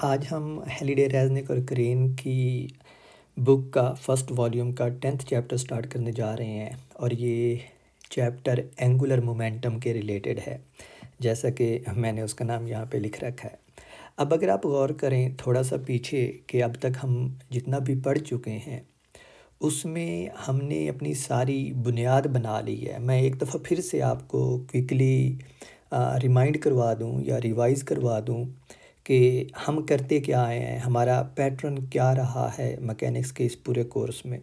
आज हम हेलिडे रेज़निक और क्रेन की बुक का फर्स्ट वॉल्यूम का 10th चैप्टर स्टार्ट करने जा रहे हैं और ये चैप्टर एंगुलर मोमेंटम के रिलेटेड है, जैसा कि मैंने उसका नाम यहाँ पे लिख रखा है। अब अगर आप गौर करें थोड़ा सा पीछे कि अब तक हम जितना भी पढ़ चुके हैं उसमें हमने अपनी सारी बुनियाद बना ली है। मैं एक दफ़ा फिर से आपको क्विकली रिमाइंड करवा दूं या रिवाइज़ करवा दूं कि हम करते क्या आए हैं, हमारा पैटर्न क्या रहा है मैकेनिक्स के इस पूरे कोर्स में।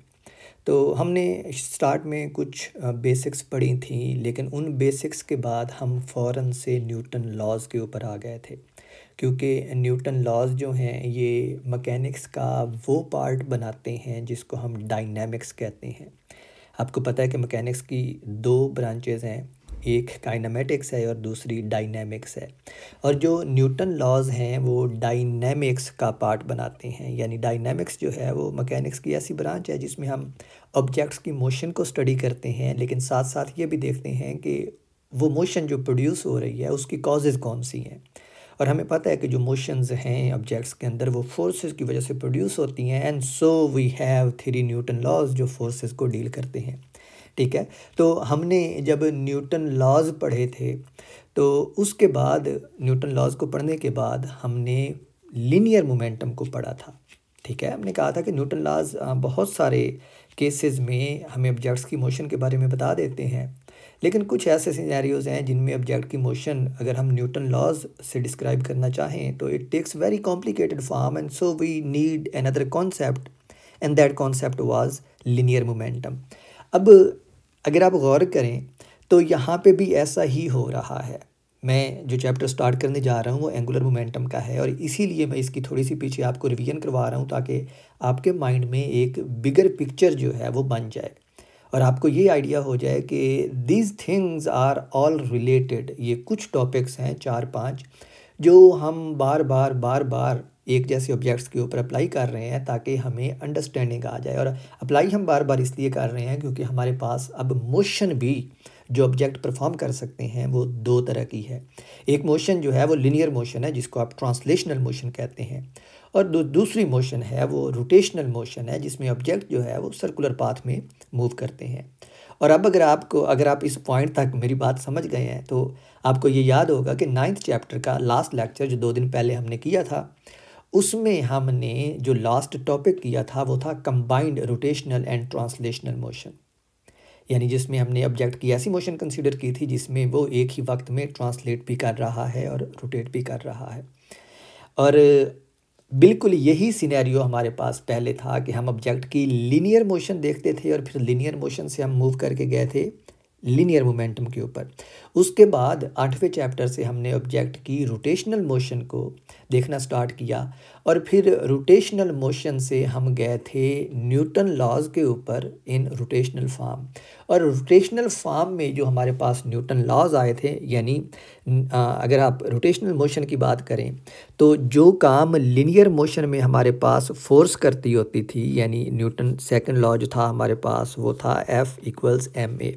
तो हमने स्टार्ट में कुछ बेसिक्स पढ़ी थी, लेकिन उन बेसिक्स के बाद हम फ़ौरन से न्यूटन लॉज़ के ऊपर आ गए थे, क्योंकि न्यूटन लॉज़ जो हैं ये मैकेनिक्स का वो पार्ट बनाते हैं जिसको हम डायनामिक्स कहते हैं। आपको पता है कि मैकेनिक्स की दो ब्रांचेज़ हैं, एक काइनेमेटिक्स है और दूसरी डायनामिक्स है। और जो न्यूटन लॉज़ हैं वो डायनामिक्स का पार्ट बनाते हैं, यानी डायनामिक्स जो है वो मैकेनिक्स की ऐसी ब्रांच है जिसमें हम ऑब्जेक्ट्स की मोशन को स्टडी करते हैं, लेकिन साथ साथ ये भी देखते हैं कि वो मोशन जो प्रोड्यूस हो रही है उसकी कॉजेज़ कौन सी हैं। और हमें पता है कि जो मोशंस हैं ऑब्जेक्ट्स के अंदर वो फोर्सेस की वजह से प्रोड्यूस होती हैं, and so we have 3 Newton laws जो फोर्सेस को डील करते हैं। ठीक है, तो हमने जब न्यूटन लॉज पढ़े थे तो उसके बाद न्यूटन लॉज को पढ़ने के बाद हमने लीनियर मोमेंटम को पढ़ा था। ठीक है, हमने कहा था कि न्यूटन लॉज बहुत सारे केसेस में हमें ऑब्जेक्ट्स की मोशन के बारे में बता देते हैं, लेकिन कुछ ऐसे सिनेरियोज़ हैं जिनमें ऑब्जेक्ट की मोशन अगर हम न्यूटन लॉज से डिस्क्राइब करना चाहें तो it takes very complicated form, and so we need another concept, and that concept was linear momentum. अब अगर आप गौर करें तो यहाँ पे भी ऐसा ही हो रहा है। मैं जो चैप्टर स्टार्ट करने जा रहा हूँ वो एंगुलर मोमेंटम का है, और इसीलिए मैं इसकी थोड़ी सी पीछे आपको रिवीजन करवा रहा हूँ ताकि आपके माइंड में एक बिगर पिक्चर जो है वो बन जाए और आपको ये आइडिया हो जाए कि these things are all related. ये कुछ टॉपिक्स हैं 4-5 जो हम बार बार एक जैसे ऑब्जेक्ट्स के ऊपर अप्लाई कर रहे हैं ताकि हमें अंडरस्टैंडिंग आ जाए। और अप्लाई हम बार बार इसलिए कर रहे हैं क्योंकि हमारे पास अब मोशन भी जो ऑब्जेक्ट परफॉर्म कर सकते हैं वो दो तरह की है। एक मोशन जो है वो लिनियर मोशन है जिसको आप ट्रांसलेशनल मोशन कहते हैं, और दूसरी मोशन है वो रोटेशनल मोशन है जिसमें ऑब्जेक्ट जो है वो सर्कुलर पाथ में मूव करते हैं। और अब अगर आप इस पॉइंट तक मेरी बात समझ गए हैं तो आपको ये याद होगा कि 9th चैप्टर का लास्ट लेक्चर जो 2 दिन पहले हमने किया था उसमें हमने जो लास्ट टॉपिक किया था वो था combined rotational and translational motion, यानी जिसमें हमने ऑब्जेक्ट की ऐसी मोशन कंसीडर की थी जिसमें वो एक ही वक्त में ट्रांसलेट भी कर रहा है और रोटेट भी कर रहा है। और बिल्कुल यही सिनेरियो हमारे पास पहले था कि हम ऑब्जेक्ट की लीनियर मोशन देखते थे और फिर लीनियर मोशन से हम मूव करके गए थे लीनियर मोमेंटम के ऊपर। उसके बाद 8वें चैप्टर से हमने ऑब्जेक्ट की रोटेशनल मोशन को देखना स्टार्ट किया, और फिर रोटेशनल मोशन से हम गए थे न्यूटन लॉज के ऊपर इन रोटेशनल फॉर्म। और रोटेशनल फॉर्म में जो हमारे पास न्यूटन लॉज आए थे, यानी अगर आप रोटेशनल मोशन की बात करें तो जो काम लिनियर मोशन में हमारे पास फोर्स करती होती थी, यानी न्यूटन सेकंड लॉ जो था हमारे पास वो था F=ma,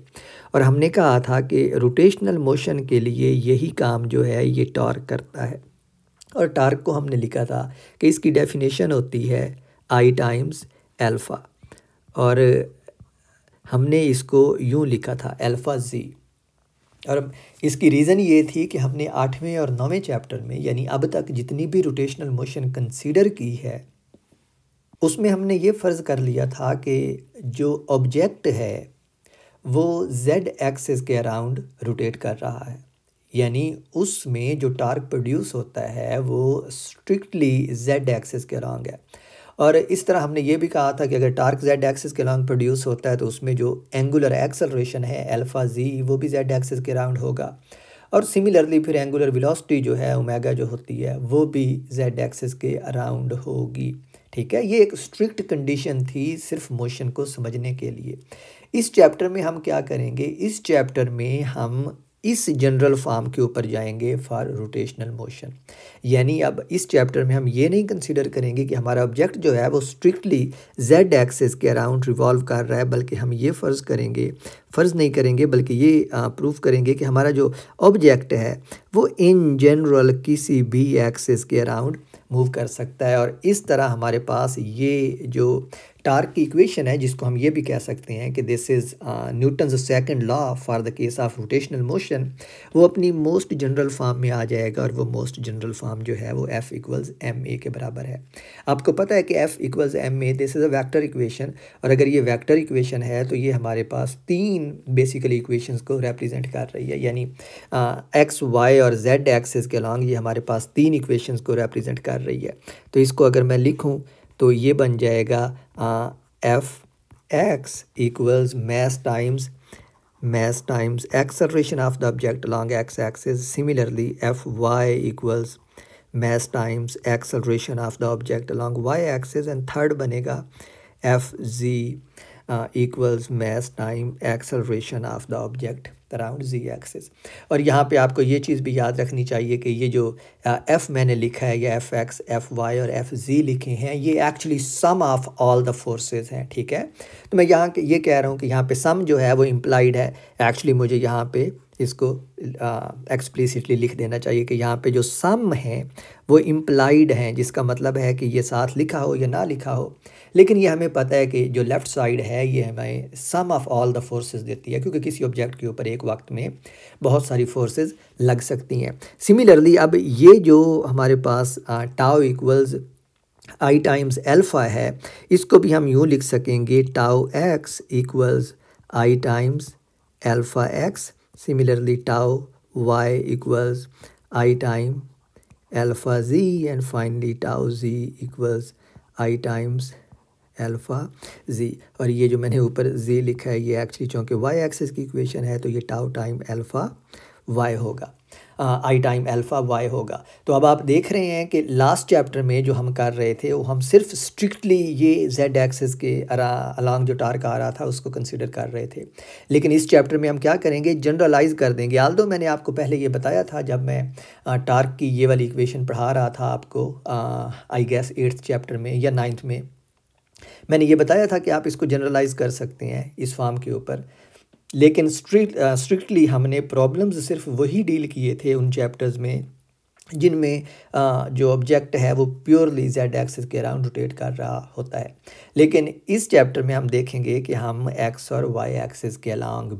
और हमने कहा था कि रोटेशनल मोशन के लिए यही काम जो है ये टॉर्क करता है। और टॉर्क को हमने लिखा था कि इसकी डेफिनेशन होती है I टाइम्स अल्फ़ा, और हमने इसको यूँ लिखा था अल्फ़ा जी। और इसकी रीज़न ये थी कि हमने 8वें और 9वें चैप्टर में, यानी अब तक जितनी भी रोटेशनल मोशन कंसीडर की है उसमें हमने ये फ़र्ज़ कर लिया था कि जो ऑब्जेक्ट है वो Z एक्सिस के अराउंड रोटेट कर रहा है, यानी उसमें जो टार्क प्रोड्यूस होता है वो स्ट्रिक्टली Z एक्सिस के अराउंड है। और इस तरह हमने ये भी कहा था कि अगर टार्क Z एक्सिस के अराउंड प्रोड्यूस होता है तो उसमें जो एंगुलर एक्सेलरेशन है अल्फ़ा जी वो भी Z एक्सिस के अराउंड होगा, और सिमिलरली फिर एंगुलर वेलोसिटी जो है ओमेगा जो होती है वो भी Z एक्सिस के अराउंड होगी। ठीक है, ये एक स्ट्रिक्ट कंडीशन थी सिर्फ मोशन को समझने के लिए। इस चैप्टर में हम क्या करेंगे, इस चैप्टर में हम इस जनरल फॉर्म के ऊपर जाएंगे फॉर रोटेशनल मोशन। यानी अब इस चैप्टर में हम ये नहीं कंसीडर करेंगे कि हमारा ऑब्जेक्ट जो है वो स्ट्रिक्टली जेड एक्सिस के अराउंड रिवॉल्व कर रहा है, बल्कि हम ये फ़र्ज़ नहीं करेंगे बल्कि ये प्रूव करेंगे कि हमारा जो ऑब्जेक्ट है वो इन जनरल किसी भी एक्सिस के अराउंड मूव कर सकता है। और इस तरह हमारे पास ये जो टार्क की इक्वेशन है, जिसको हम ये भी कह सकते हैं कि this is Newton's second law for the case of rotational motion, वो अपनी मोस्ट जनरल फॉर्म में आ जाएगा। और वो मोस्ट जनरल फॉर्म जो है वो F इक्वल्स एम ए के बराबर है। आपको पता है कि F equals m a, this is a vector equation, और अगर ये वेक्टर इक्वेशन है तो ये हमारे पास तीन बेसिकली इक्वेशंस को रिप्रेजेंट कर रही है। यानी एक्स वाई और जेड एक्सिस के अलॉन्ग ये हमारे पास तीन इक्वेशंस को रिप्रेजेंट कर रही है। तो इसको अगर मैं लिखूं तो ये बन जाएगा F x equals mass times acceleration of the object along x axis. Similarly F Y equals mass times acceleration of the object along y axis. And third बनेगा F G equals mass time acceleration of the object around z axis. और यहाँ पे आपको ये चीज़ भी याद रखनी चाहिए कि ये जो f मैंने लिखा है, या एफ एक्स, एफ वाई और एफ जी लिखे हैं, ये actually sum of all the forces हैं। ठीक है, तो मैं यहाँ ये कह रहा हूँ कि यहाँ पे सम जो है वो इम्प्लाइड है। एक्चुअली मुझे यहाँ पे इसको एक्सप्लिसिटली लिख देना चाहिए कि यहाँ पे जो सम है वो इम्प्लाइड हैं, जिसका मतलब है कि ये साथ लिखा हो या ना लिखा हो, लेकिन ये हमें पता है कि जो लेफ़्ट साइड है ये हमें सम ऑफ ऑल द फोर्सेस देती है, क्योंकि किसी ऑब्जेक्ट के ऊपर एक वक्त में बहुत सारी फोर्सेस लग सकती हैं। सिमिलरली अब ये जो हमारे पास tau equals I times alpha है, इसको भी हम यूँ लिख सकेंगे tau X equals I times alpha X. Similarly, tau y equals I time alpha z, and finally tau z equals I times alpha z। और ये जो मैंने ऊपर z लिखा है ये एक्चुअली चूँकि y एक्सिस की इक्वेशन है तो ये टाउ टाइम अल्फ़ा y होगा, आई टाइम अल्फ़ा y होगा। तो अब आप देख रहे हैं कि लास्ट चैप्टर में जो हम कर रहे थे वो हम सिर्फ स्ट्रिक्टली ये z एक्सिस के अलॉन्ग जो टार्क आ रहा था उसको कंसिडर कर रहे थे, लेकिन इस चैप्टर में हम क्या करेंगे, जनरलाइज कर देंगे। आल्दो मैंने आपको पहले ये बताया था जब मैं टार्क की ये वाली इक्वेशन पढ़ा रहा था आपको, आई गेस 8th चैप्टर में या 9th में, मैंने ये बताया था कि आप इसको जनरलाइज कर सकते हैं इस फॉर्म के ऊपर, लेकिन स्ट्रिक्टली हमने प्रॉब्लम्स सिर्फ वही डील किए थे उन चैप्टर्स में जिनमें जो ऑब्जेक्ट है वो प्योरली जेड एक्सिस के अराउंड रोटेट कर रहा होता है। लेकिन इस चैप्टर में हम देखेंगे कि हम एक्स और वाई एक्सिस के अराउंड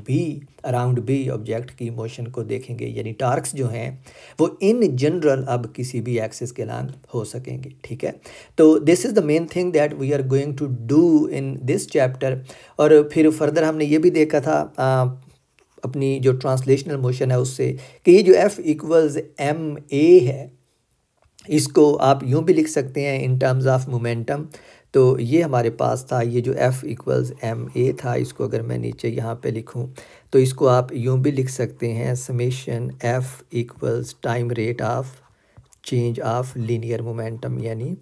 भी ऑब्जेक्ट की मोशन को देखेंगे, यानी टार्क्स जो हैं वो इन जनरल अब किसी भी एक्सिस के अराउंड हो सकेंगे। ठीक है, तो this is the main thing that we are going to do in this chapter. और फिर फर्दर हमने ये भी देखा था अपनी जो ट्रांसलेशनल मोशन है उससे कि ये जो F इक्वल्स एम ए है, इसको आप यूँ भी लिख सकते हैं इन टर्म्स ऑफ मोमेंटम। तो ये हमारे पास था, ये जो F इक्वल्स एम ए था, इसको अगर मैं नीचे यहाँ पे लिखूँ तो इसको आप यूँ भी लिख सकते हैं summation F equals time rate of change of linear momentum, यानी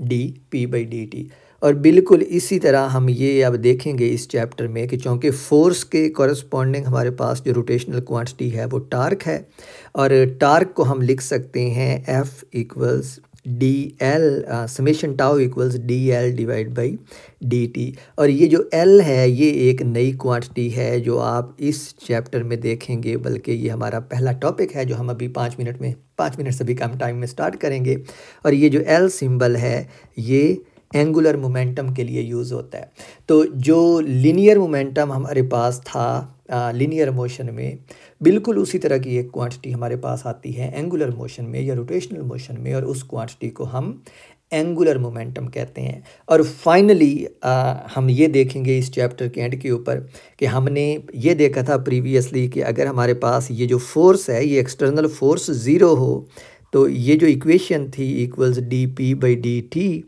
dp/dt। और बिल्कुल इसी तरह हम ये अब देखेंगे इस चैप्टर में कि चूँकि फोर्स के कॉरस्पॉन्डिंग हमारे पास जो रोटेशनल क्वांटिटी है वो टार्क है, और टार्क को हम लिख सकते हैं F equals D L summation tau equals dl/dt। और ये जो L है ये एक नई क्वांटिटी है जो आप इस चैप्टर में देखेंगे, बल्कि ये हमारा पहला टॉपिक है जो हम अभी 5 मिनट से भी कम टाइम में स्टार्ट करेंगे। और ये जो L सिंबल है ये एंगुलर मोमेंटम के लिए यूज़ होता है। तो जो लीनियर मोमेंटम हमारे पास था लीनियर मोशन में, बिल्कुल उसी तरह की एक क्वांटिटी हमारे पास आती है एंगुलर मोशन में या रोटेशनल मोशन में, और उस क्वांटिटी को हम एंगुलर मोमेंटम कहते हैं। और फाइनली हम ये देखेंगे इस चैप्टर के एंड के ऊपर कि हमने ये देखा था प्रीवियसली कि अगर हमारे पास ये जो फोर्स है ये एक्सटर्नल फोर्स ज़ीरो हो तो ये जो इक्वेशन थी इक्वल्स dp/dt,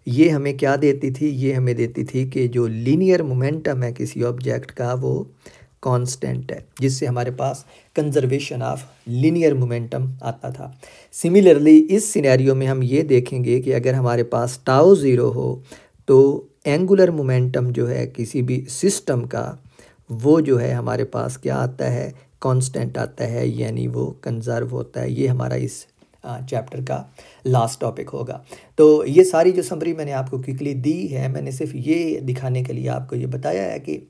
ये हमें क्या देती थी, ये हमें देती थी कि जो लीनियर मोमेंटम है किसी ऑब्जेक्ट का वो कांस्टेंट है, जिससे हमारे पास कंजर्वेशन ऑफ लीनियर मोमेंटम आता था। सिमिलरली इस सिनेरियो में हम ये देखेंगे कि अगर हमारे पास टाउ ज़ीरो हो तो एंगुलर मोमेंटम जो है किसी भी सिस्टम का वो जो है हमारे पास क्या आता है, कांस्टेंट आता है, यानी वो कंजर्व होता है। ये हमारा इस चैप्टर का लास्ट टॉपिक होगा। तो ये सारी जो समरी मैंने आपको क्विकली दी है, मैंने सिर्फ ये दिखाने के लिए आपको ये बताया है कि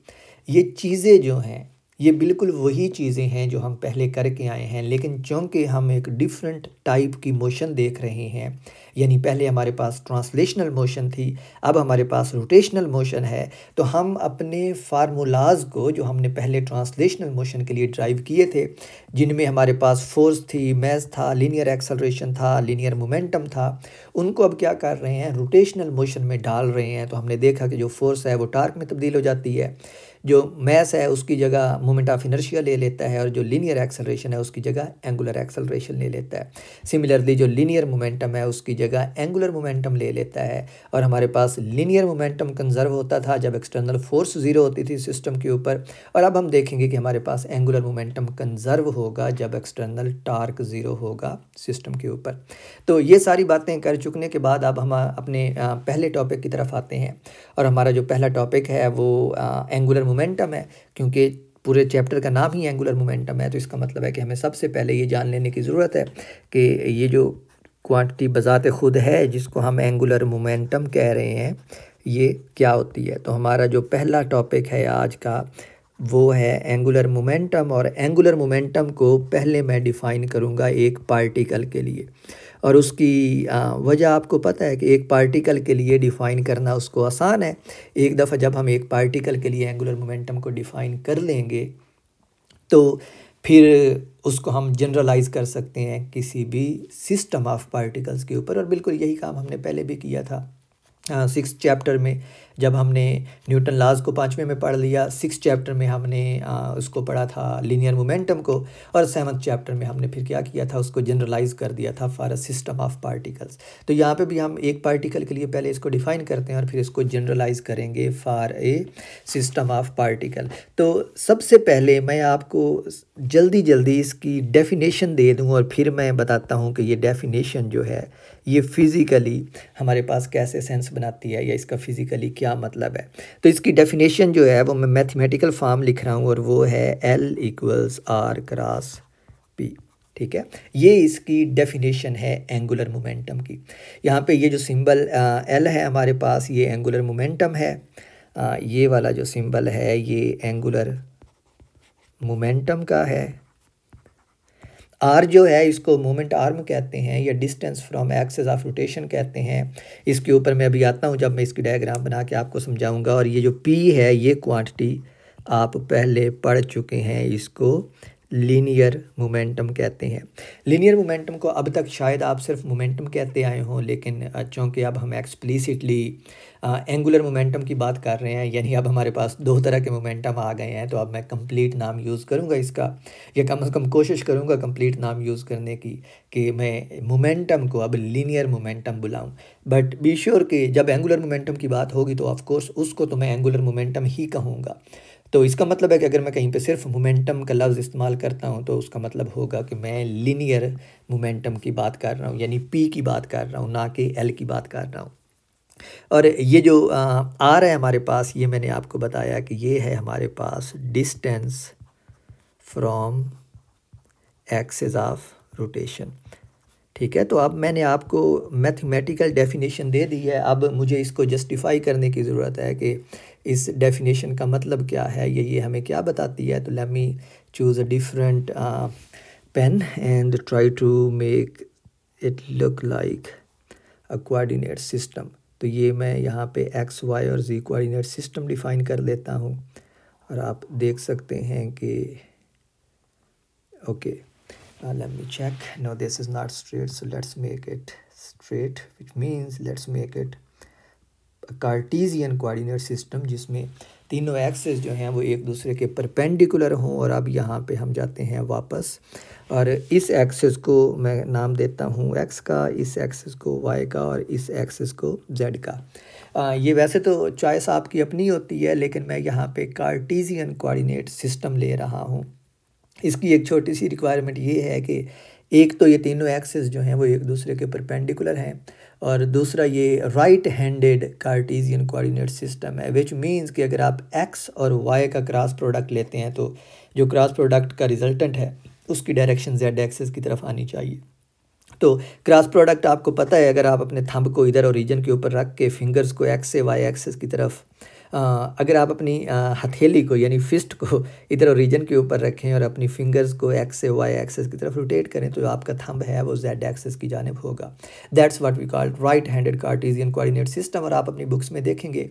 ये चीज़ें जो हैं ये बिल्कुल वही चीज़ें हैं जो हम पहले करके आए हैं, लेकिन चूँकि हम एक डिफरेंट टाइप की मोशन देख रहे हैं, यानी पहले हमारे पास ट्रांसलेशनल मोशन थी, अब हमारे पास रोटेशनल मोशन है, तो हम अपने फार्मूलाज को जो हमने पहले ट्रांसलेशनल मोशन के लिए ड्राइव किए थे, जिनमें हमारे पास फोर्स थी, मास था, लीनियर एक्सेलरेशन था, लीनियर मोमेंटम था, उनको अब क्या कर रहे हैं, रोटेशनल मोशन में डाल रहे हैं। तो हमने देखा कि जो फोर्स है वो टार्क में तब्दील हो जाती है, जो मास है उसकी जगह मोमेंट ऑफ इनर्शिया ले लेता है, और जो लीनियर एक्सेलरेशन है उसकी जगह एंगुलर एक्सेलरेशन ले लेता है। सिमिलरली जो लीनियर मोमेंटम है उसकी जगह एंगुलर मोमेंटम ले लेता है, और हमारे पास लीनियर मोमेंटम कंजर्व होता था जब एक्सटर्नल फोर्स ज़ीरो होती थी सिस्टम के ऊपर, और अब हम देखेंगे कि हमारे पास एंगुलर मोमेंटम कंजर्व होगा जब एक्सटर्नल टार्क ज़ीरो होगा सिस्टम के ऊपर। तो ये सारी बातें कर चुकने के बाद अब हम अपने पहले टॉपिक की तरफ आते हैं, और हमारा जो पहला टॉपिक है वो एंगुलर मोमेंटम है। क्योंकि पूरे चैप्टर का नाम ही एंगुलर मोमेंटम है, तो इसका मतलब है कि हमें सबसे पहले ये जान लेने की ज़रूरत है कि ये जो क्वांटिटी बज़ाते खुद है जिसको हम एंगुलर मोमेंटम कह रहे हैं, ये क्या होती है। तो हमारा जो पहला टॉपिक है आज का वो है एंगुलर मोमेंटम, और एंगुलर मोमेंटम को पहले मैं डिफ़ाइन करूँगा एक पार्टिकल के लिए, और उसकी वजह आपको पता है कि एक पार्टिकल के लिए डिफ़ाइन करना उसको आसान है। एक दफ़ा जब हम एक पार्टिकल के लिए एंगुलर मोमेंटम को डिफ़ाइन कर लेंगे तो फिर उसको हम जनरलाइज़ कर सकते हैं किसी भी सिस्टम ऑफ पार्टिकल्स के ऊपर, और बिल्कुल यही काम हमने पहले भी किया था 6th चैप्टर में, जब हमने न्यूटन लॉज को 5वें में पढ़ लिया। 6th चैप्टर में हमने उसको पढ़ा था लीनियर मोमेंटम को, और 7th चैप्टर में हमने फिर क्या किया था, उसको जनरलाइज कर दिया था for a system of particles. तो यहाँ पे भी हम एक पार्टिकल के लिए पहले इसको डिफ़ाइन करते हैं और फिर इसको जनरलाइज करेंगे for a system of particle. तो सबसे पहले मैं आपको जल्दी इसकी डेफिनेशन दे दूँ, और फिर मैं बताता हूँ कि ये डेफिनेशन जो है ये फ़िज़िकली हमारे पास कैसे सेंस बनाती है, या इसका फ़िज़िकली क्या मतलब है। तो इसकी डेफिनेशन जो है वो मैं मैथमेटिकल फॉर्म लिख रहा हूँ, और वो है L = R×P। ठीक है, ये इसकी डेफिनेशन है एंगुलर मोमेंटम की। यहाँ पे ये जो सिंबल L है हमारे पास, ये एंगुलर मोमेंटम है। ये वाला जो सिंबल है ये एंगुलर मोमेंटम का है। आर जो है इसको मोमेंट आर्म कहते हैं, या distance from axis of rotation कहते हैं। इसके ऊपर मैं अभी आता हूँ जब मैं इसकी डायग्राम बना के आपको समझाऊंगा। और ये जो पी है ये क्वांटिटी आप पहले पढ़ चुके हैं, इसको लीनियर मोमेंटम कहते हैं। लीनियर मोमेंटम को अब तक शायद आप सिर्फ मोमेंटम कहते आए हों, लेकिन चूँकि अब हम एक्सप्लिसिटली एंगुलर मोमेंटम की बात कर रहे हैं, यानी अब हमारे पास दो तरह के मोमेंटम आ गए हैं, तो अब मैं कंप्लीट नाम यूज़ करूँगा इसका, या कम से कम कोशिश करूँगा कंप्लीट नाम यूज़ करने की, कि मैं मोमेंटम को अब लीनियर मोमेंटम बुलाऊँ। बट बी श्योर कि जब एंगुलर मोमेंटम की बात होगी तो ऑफ कोर्स उसको तो मैं एंगुलर मोमेंटम ही कहूँगा। तो इसका मतलब है कि अगर मैं कहीं पे सिर्फ मोमेंटम का लफ्ज़ इस्तेमाल करता हूँ तो उसका मतलब होगा कि मैं लीनियर मोमेंटम की बात कर रहा हूँ, यानी पी की बात कर रहा हूँ, ना कि एल की बात कर रहा हूँ। और ये जो आर है हमारे पास, ये मैंने आपको बताया कि ये है हमारे पास distance from axis of rotation. ठीक है, तो अब मैंने आपको मैथमेटिकल डेफिनेशन दे दी है, अब मुझे इसको जस्टिफाई करने की ज़रूरत है कि इस डेफिनेशन का मतलब क्या है, ये हमें क्या बताती है। तो let me choose a different pen and try to make it look like a coordinate system. तो ये मैं यहाँ पे एक्स वाई और जी कोऑर्डिनेट सिस्टम डिफ़ाइन कर लेता हूँ, और आप देख सकते हैं कि okay, let me check. No, this is not straight, so let's make it straight, which means let's make it a Cartesian coordinate system जिसमें तीनों एक्सेस जो हैं वो एक दूसरे के परपेंडिकुलर हों। और अब यहाँ पे हम जाते हैं वापस, और इस एक्सेस को मैं नाम देता हूँ एक्स का, इस एक्सेस को वाई का, और इस एक्सेस को जेड का। ये वैसे तो चॉइस आपकी अपनी होती है, लेकिन मैं यहाँ पे कार्टेशियन कोऑर्डिनेट सिस्टम ले रहा हूँ। इसकी एक छोटी सी रिक्वायरमेंट ये है कि एक तो ये तीनों एक्सिस जो हैं वो एक दूसरे के परपेंडिकुलर हैं, और दूसरा ये right handed Cartesian coordinate system है, विच मीन्स कि अगर आप एक्स और वाई का क्रॉस प्रोडक्ट लेते हैं तो जो क्रॉस प्रोडक्ट का रिजल्टेंट है उसकी डायरेक्शन जेड एक्सिस की तरफ आनी चाहिए। तो क्रॉस प्रोडक्ट आपको पता है, अगर आप अपने थंब को इधर ओरिजिन के ऊपर रख के फिंगर्स को एक्स से वाई एक्सिस की तरफ अगर आप अपनी हथेली को यानी फिस्ट को इधर ओरिजिन के ऊपर रखें और अपनी फिंगर्स को एक्स से वाई एक्सिस की तरफ रोटेट करें तो आपका थंब है वो जेड एक्सिस की जानिब होगा। That's what we call right handed Cartesian coordinate system. और आप अपनी बुक्स में देखेंगे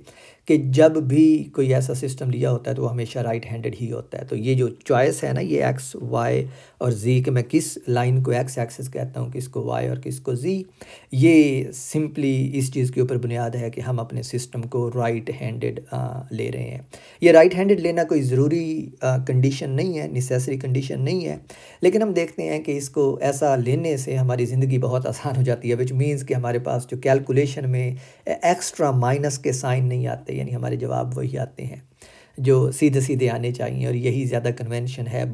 कि जब भी कोई ऐसा सिस्टम लिया होता है तो वो हमेशा राइट हैंडेड ही होता है। तो ये जो चॉइस है ना, ये एक्स वाई और जी कि मैं किस लाइन को एक्स एक्सिस कहता हूँ, किसको वाई और किसको जी, ये सिंपली इस चीज़ के ऊपर बुनियाद है कि हम अपने सिस्टम को राइट हैंडेड ले रहे हैं। ये राइट हैंडेड लेना कोई ज़रूरी कंडीशन नहीं है, नेसेसरी कंडीशन नहीं है, लेकिन हम देखते हैं कि इसको ऐसा लेने से हमारी ज़िंदगी बहुत आसान हो जाती है, विच मीन्स कि हमारे पास जो कैलकुलेशन में एक्स्ट्रा माइनस के साइन नहीं आते, यानी हमारे जवाब वही आते हैं जो सीधे सीधे आने चाहिए। और यही ज़्यादा कन्वेंशन है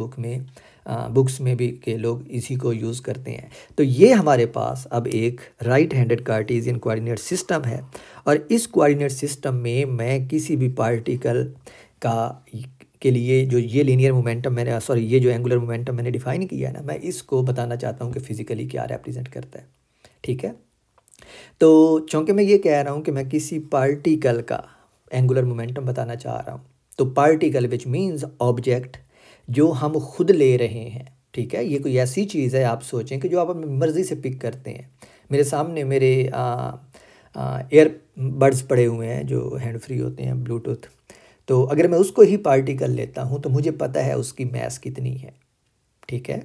बुक्स में भी कि लोग इसी को यूज़ करते हैं। तो ये हमारे पास अब एक right handed Cartesian coordinate system है, और इस कोऑर्डिनेट सिस्टम में मैं किसी भी पार्टिकल के लिए जो ये लीनियर मोमेंटम ये जो एंगुलर मोमेंटम मैंने डिफाइन किया है ना, मैं इसको बताना चाहता हूँ कि फ़िज़िकली क्या रिप्रेजेंट करता है। ठीक है, तो चूँकि मैं ये कह रहा हूँ कि मैं किसी पार्टिकल का एंगुलर मोमेंटम बताना चाह रहा हूँ, तो पार्टिकल विच मीन्स ऑब्जेक्ट जो हम खुद ले रहे हैं। ठीक है, ये कोई ऐसी चीज़ है, आप सोचें कि जो आप अपनी मर्ज़ी से पिक करते हैं। मेरे सामने मेरे एयरबड्स पड़े हुए हैं जो हैंड फ्री होते हैं, ब्लूटूथ, तो अगर मैं उसको ही पार्टिकल लेता हूँ तो मुझे पता है उसकी मैस कितनी है। ठीक है,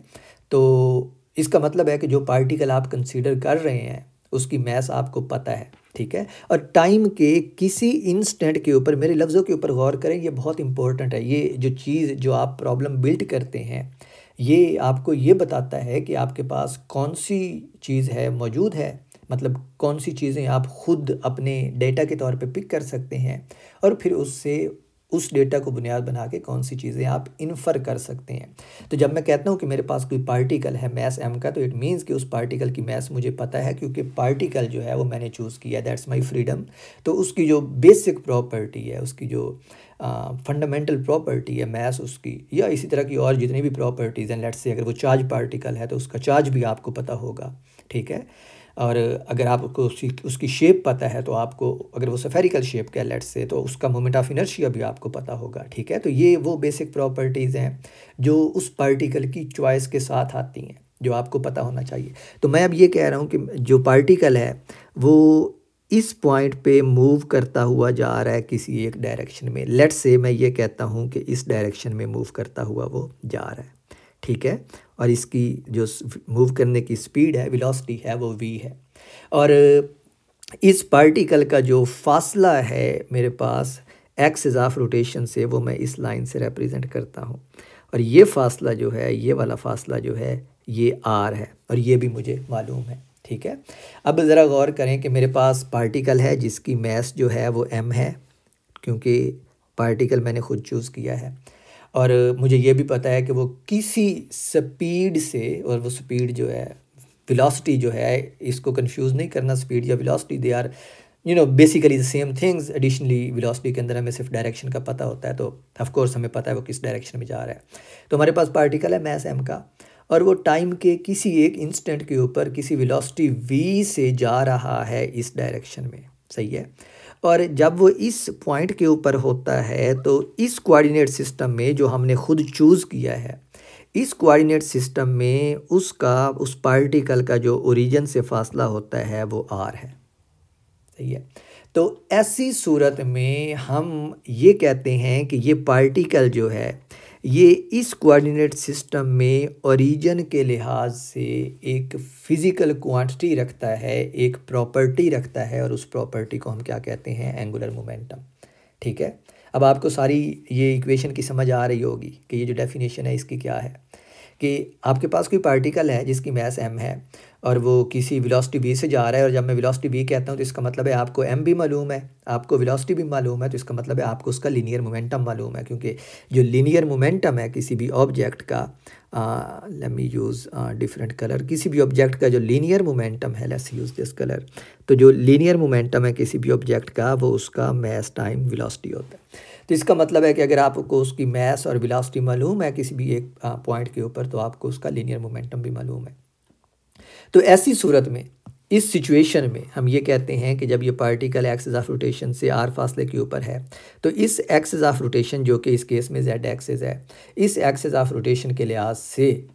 तो इसका मतलब है कि जो पार्टिकल आप कंसीडर कर रहे हैं उसकी मैस आपको पता है। ठीक है, और टाइम के किसी इंस्टेंट के ऊपर, मेरे लफ्ज़ों के ऊपर गौर करें, ये बहुत इंपॉर्टेंट है। ये जो चीज़ जो आप प्रॉब्लम बिल्ड करते हैं ये आपको ये बताता है कि आपके पास कौन सी चीज़ है मौजूद है, मतलब कौन सी चीज़ें आप खुद अपने डेटा के तौर पे पिक कर सकते हैं, और फिर उससे उस डेटा को बुनियाद बना के कौन सी चीज़ें आप इन्फर कर सकते हैं। तो जब मैं कहता हूँ कि मेरे पास कोई पार्टिकल है मैस m का, तो इट मीन्स कि उस पार्टिकल की मैस मुझे पता है, क्योंकि पार्टिकल जो है वो मैंने चूज़ किया, दैट्स माय फ्रीडम। तो उसकी जो बेसिक प्रॉपर्टी है, उसकी जो फंडामेंटल प्रॉपर्टी है मैस उसकी, या इसी तरह की और जितनी भी प्रॉपर्टीज़ हैं, लेट्स से अगर वो चार्ज पार्टिकल है तो उसका चार्ज भी आपको पता होगा। ठीक है, और अगर आपको उसकी शेप पता है तो आपको, अगर वो स्फेरिकल शेप का है लेट्स से, तो उसका मोमेंट ऑफ इनर्शिया भी आपको पता होगा। ठीक है, तो ये वो बेसिक प्रॉपर्टीज़ हैं जो उस पार्टिकल की चॉइस के साथ आती हैं, जो आपको पता होना चाहिए। तो मैं अब ये कह रहा हूँ कि जो पार्टिकल है वो इस पॉइंट पे मूव करता हुआ जा रहा है किसी एक डायरेक्शन में। लेट्स से मैं ये कहता हूँ कि इस डायरेक्शन में मूव करता हुआ वो जा रहा है। ठीक है, और इसकी जो मूव करने की स्पीड है, वेलोसिटी है, वो v है। और इस पार्टिकल का जो फासला है मेरे पास एक्सिस ऑफ रोटेशन से, वो मैं इस लाइन से रिप्रेजेंट करता हूँ, और ये फासला जो है, ये वाला फासला जो है, ये r है, और ये भी मुझे मालूम है। ठीक है, अब ज़रा गौर करें कि मेरे पास पार्टिकल है जिसकी मैस जो है वो m है, क्योंकि पार्टिकल मैंने खुद चूज़ किया है, और मुझे ये भी पता है कि वो किसी स्पीड से, और वो स्पीड जो है, वेलोसिटी जो है, इसको कंफ्यूज नहीं करना, स्पीड या velocity they are basically the same things. Additionally velocity के अंदर हमें सिर्फ डायरेक्शन का पता होता है, तो ऑफ कोर्स हमें पता है वो किस डायरेक्शन में जा रहा है। तो हमारे पास पार्टिकल है मैस m का, और वो टाइम के किसी एक इंस्टेंट के ऊपर किसी वेलोसिटी v से जा रहा है इस डायरेक्शन में। सही है, और जब वो इस पॉइंट के ऊपर होता है तो इस कोऑर्डिनेट सिस्टम में जो हमने खुद चूज़ किया है, इस कोऑर्डिनेट सिस्टम में उस पार्टिकल का जो ओरिजिन से फासला होता है वो r है। सही है, तो ऐसी सूरत में हम ये कहते हैं कि ये पार्टिकल जो है ये इस कोऑर्डिनेट सिस्टम में ओरिजिन के लिहाज से एक फ़िज़िकल क्वांटिटी रखता है, एक प्रॉपर्टी रखता है, और उस प्रॉपर्टी को हम क्या कहते हैं, एंगुलर मोमेंटम। ठीक है, अब आपको सारी ये इक्वेशन की समझ आ रही होगी कि ये जो डेफिनेशन है इसकी क्या है, कि आपके पास कोई पार्टिकल है जिसकी मैस m है, और वो किसी वेलोसिटी v से जा रहा है, और जब मैं वेलोसिटी v कहता हूँ तो इसका मतलब है आपको m भी मालूम है, आपको वेलोसिटी भी मालूम है, तो इसका मतलब है आपको उसका लीनियर मोमेंटम मालूम है। क्योंकि जो लीनियर मोमेंटम है किसी भी ऑब्जेक्ट का, let me use different colour, किसी भी ऑब्जेक्ट का जो लीनियर मोमेंटम है, लेट्स यूज़ दिस कलर, तो जो लीनियर मोमेंटम है किसी भी ऑब्जेक्ट का वो उसका मास टाइम वेलोसिटी होता है। तो इसका मतलब है कि अगर आपको उसकी मास और वेलोसिटी मालूम है किसी भी एक पॉइंट के ऊपर, तो आपको उसका लीनियर मोमेंटम भी मालूम है। तो ऐसी सूरत में, इस सिचुएशन में हम ये कहते हैं कि जब ये पार्टिकल एक्सिस ऑफ रोटेशन से r फासले के ऊपर है, तो इस एक्सिस ऑफ रोटेशन जो कि इस केस में z एक्सिस है, इस एक्सिस ऑफ रोटेशन के लिहाज से,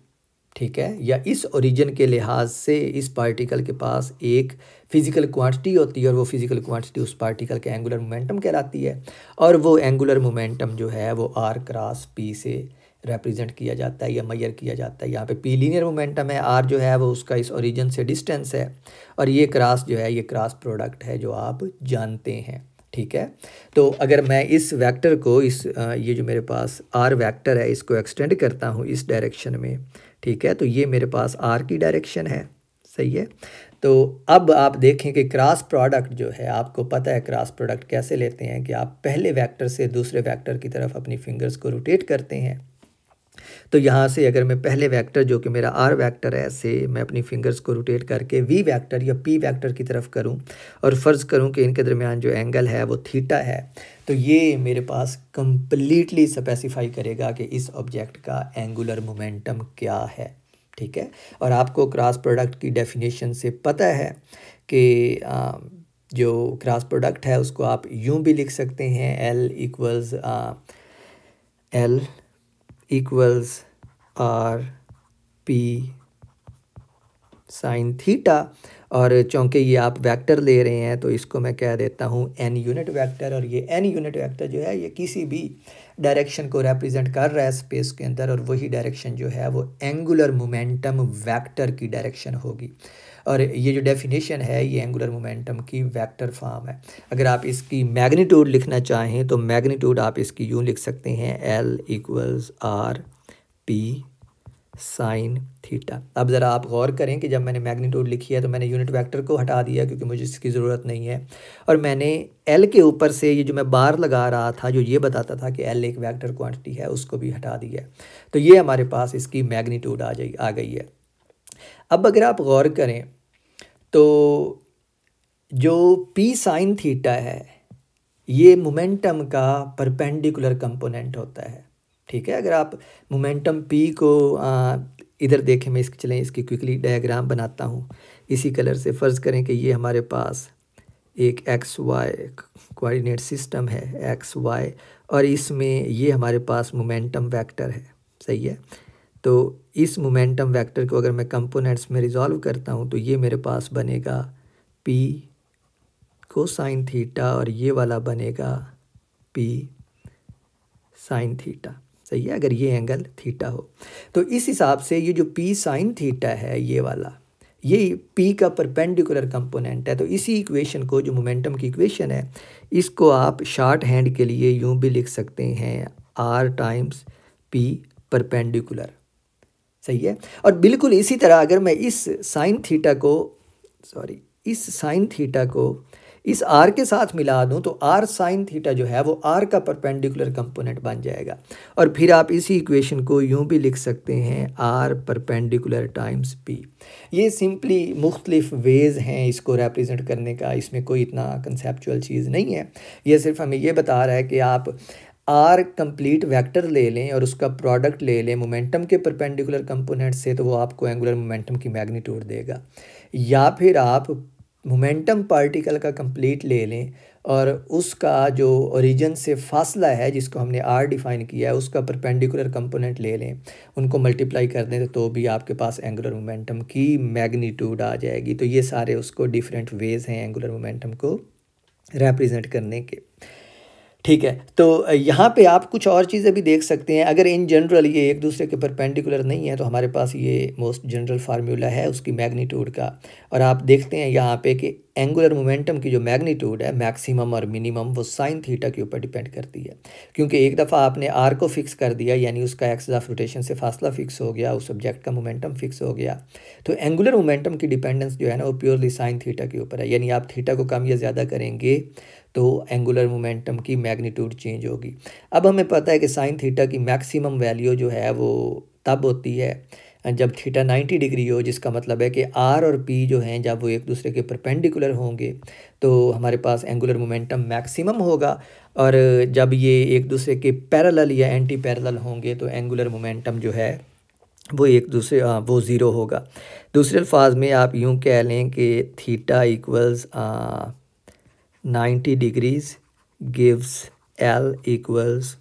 ठीक है, या इस ओरिजिन के लिहाज से इस पार्टिकल के पास एक फिज़िकल क्वांटिटी होती है, और वो फिज़िकल क्वांटिटी उस पार्टिकल के एंगुलर मोमेंटम कहलाती है। और वो एंगुलर मोमेंटम जो है वो r क्रॉस p से रिप्रेजेंट किया जाता है या मेजर किया जाता है। यहाँ पे p लीनियर मोमेंटम है, r जो है वो उसका इस ओरिजिन से डिस्टेंस है, और ये क्रॉस जो है ये क्रॉस प्रोडक्ट है जो आप जानते हैं, ठीक है। तो अगर मैं इस वेक्टर को ये जो मेरे पास r वेक्टर है इसको एक्सटेंड करता हूँ इस डायरेक्शन में, ठीक है, तो ये मेरे पास r की डायरेक्शन है, सही है। तो अब आप देखें कि क्रॉस प्रोडक्ट जो है, आपको पता है क्रॉस प्रोडक्ट कैसे लेते हैं कि आप पहले वेक्टर से दूसरे वेक्टर की तरफ अपनी फिंगर्स को रोटेट करते हैं। तो यहाँ से अगर मैं पहले वेक्टर जो कि मेरा r वेक्टर है से मैं अपनी फिंगर्स को रोटेट करके v वेक्टर या p वेक्टर की तरफ करूँ, और फ़र्ज़ करूँ कि इनके दरमियान जो एंगल है वो थीटा है, तो ये मेरे पास कम्प्लीटली स्पेसिफाई करेगा कि इस ऑब्जेक्ट का एंगुलर मोमेंटम क्या है, ठीक है। और आपको क्रॉस प्रोडक्ट की डेफिनेशन से पता है कि जो क्रॉस प्रोडक्ट है उसको आप यूँ भी लिख सकते हैं, L equals R P sign theta. और चूँकि ये आप वेक्टर ले रहे हैं तो इसको मैं कह देता हूँ n यूनिट वेक्टर, और ये n यूनिट वेक्टर जो है ये किसी भी डायरेक्शन को रिप्रेजेंट कर रहा है स्पेस के अंदर, और वही डायरेक्शन जो है वो एंगुलर मोमेंटम वेक्टर की डायरेक्शन होगी। और ये जो डेफिनेशन है ये एंगुलर मोमेंटम की वेक्टर फॉर्म है। अगर आप इसकी मैग्नीट्यूड लिखना चाहें तो मैग्नीट्यूड आप इसकी यूँ लिख सकते हैं, L equals R P sine theta. अब ज़रा आप गौर करें कि जब मैंने मैग्नीट्यूड लिखी है तो मैंने यूनिट वेक्टर को हटा दिया क्योंकि मुझे इसकी ज़रूरत नहीं है, और मैंने L के ऊपर से ये जो मैं बार लगा रहा था जो ये बताता था कि L एक वेक्टर क्वांटिटी है उसको भी हटा दिया। तो ये हमारे पास इसकी मैग्नीट्यूड आ गई है। अब अगर आप गौर करें तो जो p साइन थीटा है ये मोमेंटम का परपेंडिकुलर कंपोनेंट होता है, ठीक है। अगर आप मोमेंटम p को इधर देखें, मैं इसकी क्विकली डायग्राम बनाता हूँ इसी कलर से। फ़र्ज़ करें कि ये हमारे पास एक एक्स वाई कोऑर्डिनेट सिस्टम है एक्स वाई, और इसमें ये हमारे पास मोमेंटम वेक्टर है, सही है। तो इस मोमेंटम वेक्टर को अगर मैं कंपोनेंट्स में रिजॉल्व करता हूँ तो ये मेरे पास बनेगा p कोसाइन थीटा, और ये वाला बनेगा p साइन थीटा, सही है, अगर ये एंगल थीटा हो। तो इस हिसाब से ये जो p साइन थीटा है ये वाला, ये p का परपेंडिकुलर कंपोनेंट है। तो इसी इक्वेशन को, जो मोमेंटम की इक्वेशन है, इसको आप शॉर्ट हैंड के लिए यूँ भी लिख सकते हैं, r टाइम्स p परपेंडिकुलर, सही है। और बिल्कुल इसी तरह अगर मैं इस साइन थीटा को इस r के साथ मिला दूं तो r साइन थीटा जो है वो r का परपेंडिकुलर कंपोनेंट बन जाएगा। और फिर आप इसी इक्वेशन को यूं भी लिख सकते हैं, r परपेंडिकुलर टाइम्स p। ये सिंपली मुख्तलिफ वेज़ हैं इसको रिप्रेजेंट करने का, इसमें कोई इतना कंसेप्चुअल चीज़ नहीं है। ये सिर्फ हमें ये बता रहा है कि आप r कंप्लीट वेक्टर ले लें और उसका प्रोडक्ट ले लें मोमेंटम के परपेंडिकुलर कंपोनेंट से, तो वो आपको एंगुलर मोमेंटम की मैग्नीट्यूड देगा। या फिर आप मोमेंटम पार्टिकल का कंप्लीट ले लें और उसका जो ओरिजिन से फासला है जिसको हमने r डिफ़ाइन किया है उसका परपेंडिकुलर कंपोनेंट ले लें, उनको मल्टीप्लाई कर दें तो भी आपके पास एंगुलर मोमेंटम की मैग्नीट्यूड आ जाएगी। तो ये सारे उसको डिफरेंट वेज़ हैं एंगुलर मोमेंटम को रिप्रेजेंट करने के, ठीक है। तो यहाँ पे आप कुछ और चीज़ें भी देख सकते हैं। अगर इन जनरल ये एक दूसरे के परपेंडिकुलर नहीं है तो हमारे पास ये मोस्ट जनरल फार्मूला है उसकी मैग्नीट्यूड का, और आप देखते हैं यहाँ पे कि एंगुलर मोमेंटम की जो मैग्नीट्यूड है मैक्सिमम और मिनिमम वो साइन थीटा के ऊपर डिपेंड करती है, क्योंकि एक दफ़ा आपने आर को फिक्स कर दिया यानी उसका एक्सिस ऑफ रोटेशन से फासला फिक्स हो गया, उस सब्जेक्ट का मोमेंटम फिक्स हो गया, तो एंगुलर मोमेंटम की डिपेंडेंस जो है ना वो प्योरली साइन थीटा के ऊपर है। यानी आप थीटा को कम या ज़्यादा करेंगे तो एंगुलर मोमेंटम की मैग्नीट्यूड चेंज होगी। अब हमें पता है कि साइन थीटा की मैक्सिमम वैल्यू जो है वो तब होती है जब थीटा 90 डिग्री हो, जिसका मतलब है कि आर और पी जो हैं जब वो एक दूसरे के परपेंडिकुलर होंगे तो हमारे पास एंगुलर मोमेंटम मैक्सिमम होगा, और जब ये एक दूसरे के पैरेलल या एंटी पैरेलल होंगे तो एंगुलर मोमेंटम जो है वो एक दूसरे वो ज़ीरो होगा। दूसरे अल्फाज में आप यूँ कह लें कि theta equals 90 degrees gives L equals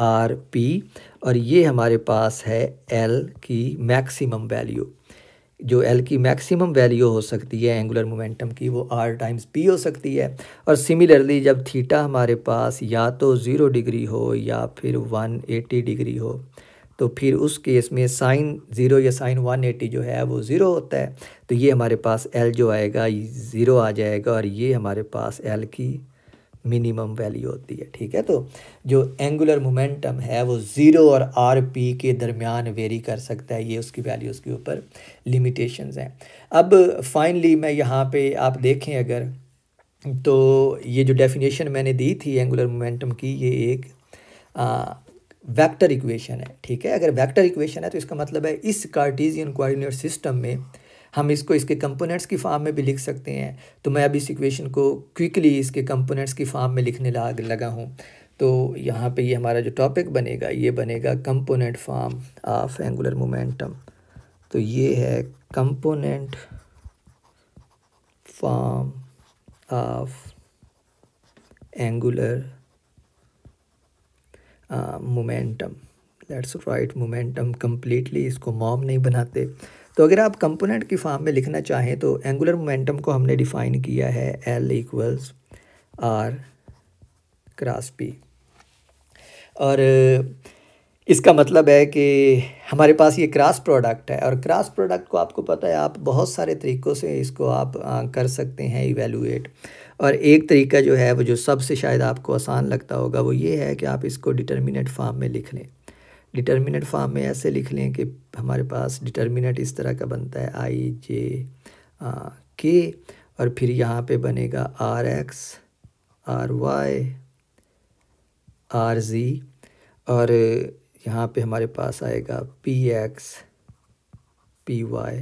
R P, और ये हमारे पास है एल की मैक्सिमम वैल्यू। जो एल की मैक्सिमम वैल्यू हो सकती है एंगुलर मोमेंटम की वो आर टाइम्स पी हो सकती है। और सिमिलरली जब थीटा हमारे पास या तो 0 डिग्री हो या फिर 180 डिग्री हो तो फिर उस केस में साइन 0 या साइन 180 जो है वो 0 होता है, तो ये हमारे पास एल जो आएगा 0 आ जाएगा, और ये हमारे पास एल की मिनिमम वैल्यू होती है। ठीक है, तो जो एंगुलर मोमेंटम है वो 0 और आर पी के दरमियान वेरी कर सकता है, ये उसकी वैल्यूज़ के ऊपर लिमिटेशंस हैं। अब फाइनली मैं यहाँ पे आप देखें अगर तो ये जो डेफिनेशन मैंने दी थी एंगुलर मोमेंटम की, ये एक वेक्टर इक्वेशन है। ठीक है, अगर वेक्टर इक्वेशन है तो इसका मतलब है इस कार्टेशियन कोऑर्डिनेट सिस्टम में हम इसको इसके कंपोनेंट्स की फॉर्म में भी लिख सकते हैं। तो मैं अब इस इक्वेशन को क्विकली इसके कंपोनेंट्स की फॉर्म में लिखने लगा हूँ। तो यहाँ पे ये हमारा जो टॉपिक बनेगा ये बनेगा component form of angular momentum. तो ये है component form of angular momentum. Let's write momentum completely, इसको मॉम नहीं बनाते। तो अगर आप कंपोनेंट की फॉर्म में लिखना चाहें तो एंगुलर मोमेंटम को हमने डिफ़ाइन किया है L equals are cross p, और इसका मतलब है कि हमारे पास ये क्रॉस प्रोडक्ट है, और क्रॉस प्रोडक्ट को आपको पता है आप बहुत सारे तरीक़ों से इसको आप कर सकते हैं इवेलुएट। और एक तरीका जो है वो जो सबसे शायद आपको आसान लगता होगा वो ये है कि आप इसको डिटर्मिनेंट फॉर्म में लिख लें। डिटर्मिनेंट फॉर्म में ऐसे लिख लें कि हमारे पास डिटर्मिनेंट इस तरह का बनता है आई जे के, और फिर यहाँ पे बनेगा r x r y r z, और यहाँ पे हमारे पास आएगा p x p y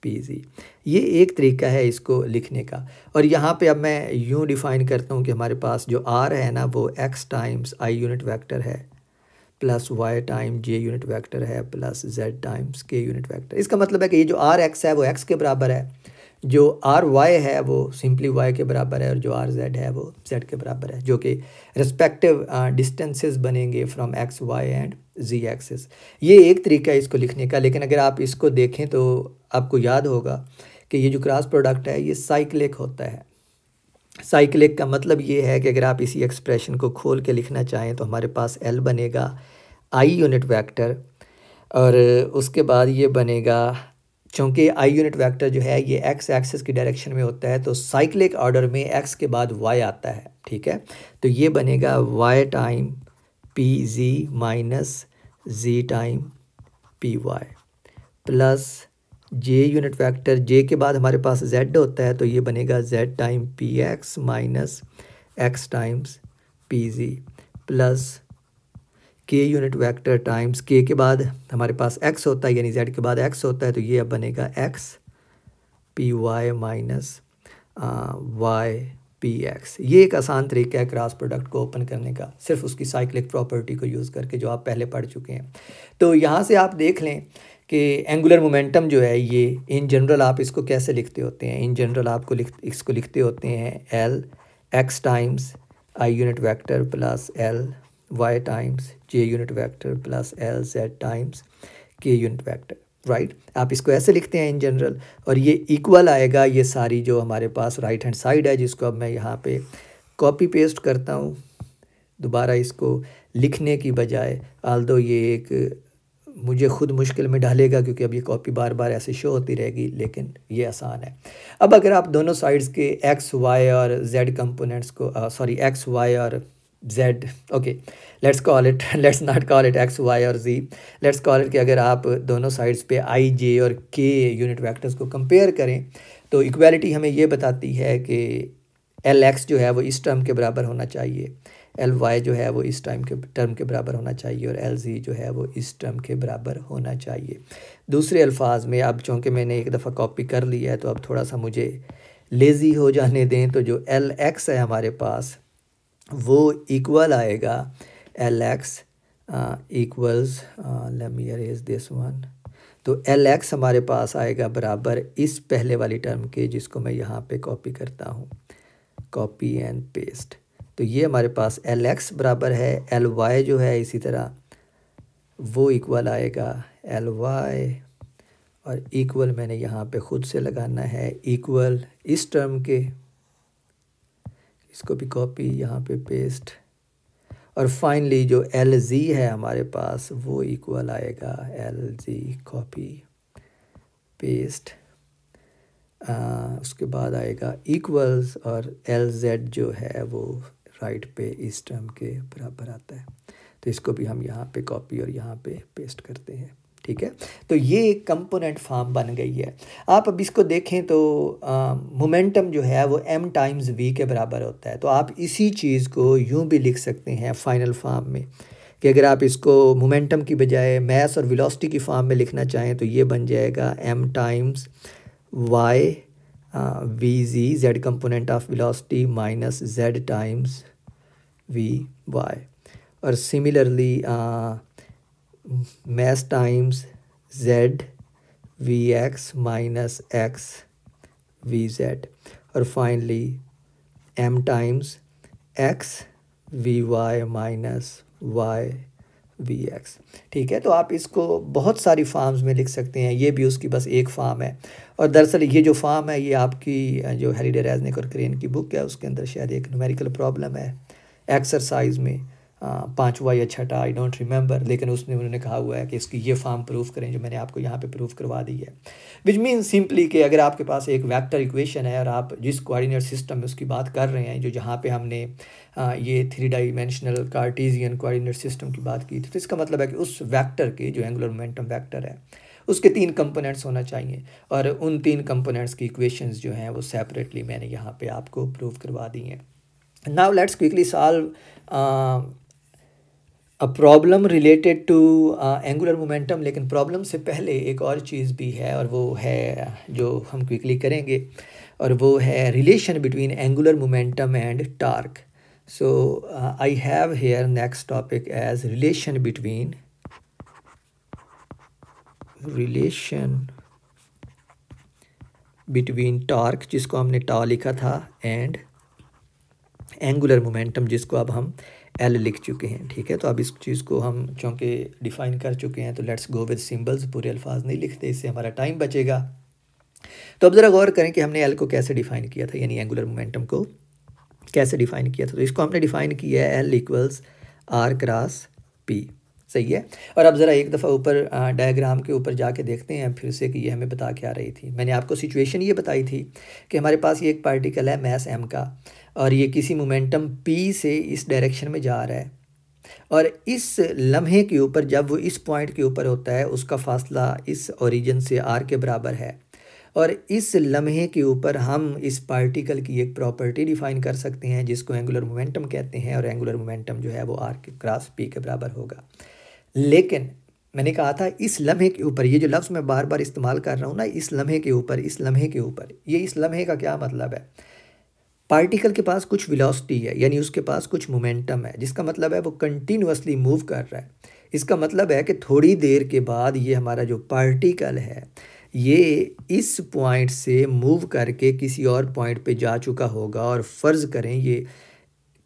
p z. ये एक तरीका है इसको लिखने का। और यहाँ पे अब मैं यूँ डिफ़ाइन करता हूँ कि हमारे पास जो आर है ना वो x times I unit vector है प्लस वाई टाइम जे यूनिट वेक्टर है plus Z times K unit vector. इसका मतलब है कि ये जो आर एक्स है वो एक्स के बराबर है, जो आर वाई है वो सिंपली वाई के बराबर है, और जो आर जेड है वो जेड के बराबर है, जो कि रिस्पेक्टिव डिस्टेंसेस बनेंगे from x y and z axis. ये एक तरीका है इसको लिखने का। लेकिन अगर आप इसको देखें तो आपको याद होगा कि ये जो क्रॉस प्रोडक्ट है ये साइक्लिक होता है। साइक्लिक का मतलब ये है कि अगर आप इसी एक्सप्रेशन को खोल के लिखना चाहें तो हमारे पास एल बनेगा आई यूनिट वेक्टर, और उसके बाद ये बनेगा, चूँकि आई यूनिट वेक्टर जो है ये एक्स एक्सिस की डायरेक्शन में होता है तो साइक्लिक ऑर्डर में एक्स के बाद वाई आता है। ठीक है, तो ये बनेगा Y time P G minus G time P Y plus J unit vector, J के बाद हमारे पास जेड होता है तो ये बनेगा Z time P x minus x times P G plus के यूनिट वेक्टर टाइम्स के बाद हमारे पास एक्स होता है यानी जेड के बाद एक्स होता है तो ये अब बनेगा x p y minus y p x. ये एक आसान तरीका है क्रॉस प्रोडक्ट को ओपन करने का, सिर्फ उसकी साइक्लिक प्रॉपर्टी को यूज़ करके, जो आप पहले पढ़ चुके हैं। तो यहाँ से आप देख लें कि एंगुलर मोमेंटम जो है ये इन जनरल आप इसको कैसे लिखते होते हैं। इन जनरल आपको इसको लिखते होते हैं L X times I unit vector plus L Y times J unit vector plus L Z times K unit vector. Right, आप इसको ऐसे लिखते हैं इन जनरल, और ये इक्वल आएगा ये सारी जो हमारे पास राइट हैंड साइड है, जिसको अब मैं यहाँ पे कॉपी पेस्ट करता हूँ दोबारा इसको लिखने की बजाय। आल्दो ये एक मुझे खुद मुश्किल में डालेगा, क्योंकि अब ये कॉपी बार बार ऐसे शो होती रहेगी, लेकिन ये आसान है। अब अगर आप दोनों साइड्स के एक्स वाई और जेड कंपोनेंट्स को एक्स वाई और Z, okay let's not call it X Y और जी, लेट्स कॉल इट कि अगर आप दोनों साइड्स पे आई जे और के यूनिट वेक्टर्स को कंपेयर करें तो इक्वालिटी हमें ये बताती है कि एल एक्स जो है वो इस टर्म के बराबर होना चाहिए, एल वाई जो है वो इस टर्म के बराबर होना चाहिए, और एल जी जो है वो इस टर्म के बराबर होना चाहिए। दूसरे अल्फाज में, अब चूँकि मैंने एक दफ़ा कॉपी कर लिया है तो अब थोड़ा सा मुझे लेज़ी हो जाने दें, तो जो एल एक्स है हमारे पास वो इक्वल आएगा L x equals, let me arrays this one, तो एल एक्स हमारे पास आएगा बराबर इस पहले वाली टर्म के, जिसको मैं यहाँ पे कॉपी करता हूँ, कॉपी एंड पेस्ट। तो ये हमारे पास एल एक्स बराबर है एल वाई जो है, इसी तरह वो इक्वल आएगा एल वाई, और इक्वल मैंने यहाँ पे ख़ुद से लगाना है इक्वल इस टर्म के, इसको भी कॉपी यहाँ पे पेस्ट, और फाइनली जो एल जी है हमारे पास वो इक्वल आएगा एल जी कॉपी पेस्ट, उसके बाद आएगा इक्वल्स, और एल जेड जो है वो राइट पे इस टर्म के बराबर आता है। तो इसको भी हम यहाँ पे कॉपी और यहाँ पे पेस्ट करते हैं, ठीक है। तो ये एक कंपोनेंट फॉर्म बन गई है। आप अब इसको देखें तो मोमेंटम जो है वो m टाइम्स v के बराबर होता है। तो आप इसी चीज़ को यूँ भी लिख सकते हैं फाइनल फॉर्म में, कि अगर आप इसको मोमेंटम की बजाय मास और वेलोसिटी की फॉर्म में लिखना चाहें तो ये बन जाएगा m times y V G, Z component of velocity, minus z times v y, और similarly mass times z V X minus x V Z, और finally m times x V Y minus y V X, ठीक है। तो आप इसको बहुत सारी farms में लिख सकते हैं, ये भी उसकी बस एक फार्म है। और दरअसल ये जो फार्म है ये आपकी जो हैलिडे, रेज़निक और क्रेन की बुक है उसके अंदर शायद एक न्यूमेरिकल प्रॉब्लम है एक्सरसाइज में 5वां या 6वां, आई डोंट रिमेंबर, लेकिन उसमें उन्होंने कहा हुआ है कि इसकी ये फॉर्म प्रूफ करें जो मैंने आपको यहाँ पे प्रूफ करवा दी है। विच मीन सिंपली कि अगर आपके पास एक वेक्टर इक्वेशन है और आप जिस कोऑर्डिनेट सिस्टम में उसकी बात कर रहे हैं, जो जहाँ पे हमने ये 3 डायमेंशनल कार्टेशियन कोऑर्डिनेट सिस्टम की बात की थी, तो इसका मतलब है कि उस वेक्टर के जो एंगुलर मोमेंटम वेक्टर है उसके 3 कंपोनेंट्स होना चाहिए, और उन 3 कंपोनेंट्स की इक्वेशंस जो हैं वो सेपरेटली मैंने यहाँ पे आपको प्रूव करवा दी हैं। Now let's quickly solve a problem related to angular momentum. लेकिन प्रॉब्लम से पहले एक और चीज़ भी है, और वो है जो हम क्विकली करेंगे, और वो है relation between angular momentum and torque. So I have here next topic as relation between torque, जिसको हमने टा लिखा था, एंड एंगुलर मोमेंटम, जिसको अब हम एल लिख चुके हैं, ठीक है। तो अब इस चीज़ को हम चूँकि डिफ़ाइन कर चुके हैं तो लेट्स गो विद सिंबल्स, पूरे अल्फाज नहीं लिखते, इससे हमारा टाइम बचेगा। तो अब ज़रा गौर करें कि हमने एल को कैसे डिफ़ाइन किया था, यानी एंगुलर मोमेंटम को कैसे डिफ़ाइन किया था। तो इसको हमने डिफ़ाइन किया है L equals are cross P, सही है। और अब ज़रा एक दफ़ा ऊपर डायग्राम के ऊपर जाके देखते हैं फिर से कि ये हमें बता क्या रही थी। मैंने आपको सिचुएशन ये बताई थी कि हमारे पास ये एक पार्टिकल है मैस m का, और ये किसी मोमेंटम p से इस डायरेक्शन में जा रहा है, और इस लम्हे के ऊपर जब वो इस पॉइंट के ऊपर होता है उसका फासला इस ओरिजिन से r के बराबर है, और इस लम्हे के ऊपर हम इस पार्टिकल की एक प्रॉपर्टी डिफ़ाइन कर सकते हैं जिसको एंगुलर मोमेंटम कहते हैं, और एंगुलर मोमेंटम जो है वो r क्रॉस p के बराबर होगा। लेकिन मैंने कहा था इस लम्हे के ऊपर, ये जो लफ्ज़ मैं बार बार इस्तेमाल कर रहा हूँ ना, इस लम्हे के ऊपर, इस लम्हे के ऊपर, ये इस लम्हे का क्या मतलब है? पार्टिकल के पास कुछ वेलोसिटी है, यानी उसके पास कुछ मोमेंटम है, जिसका मतलब है वो कंटिन्यूअसली मूव कर रहा है। इसका मतलब है कि थोड़ी देर के बाद ये हमारा जो पार्टिकल है ये इस पॉइंट से मूव करके किसी और पॉइंट पे जा चुका होगा, और फ़र्ज़ करें ये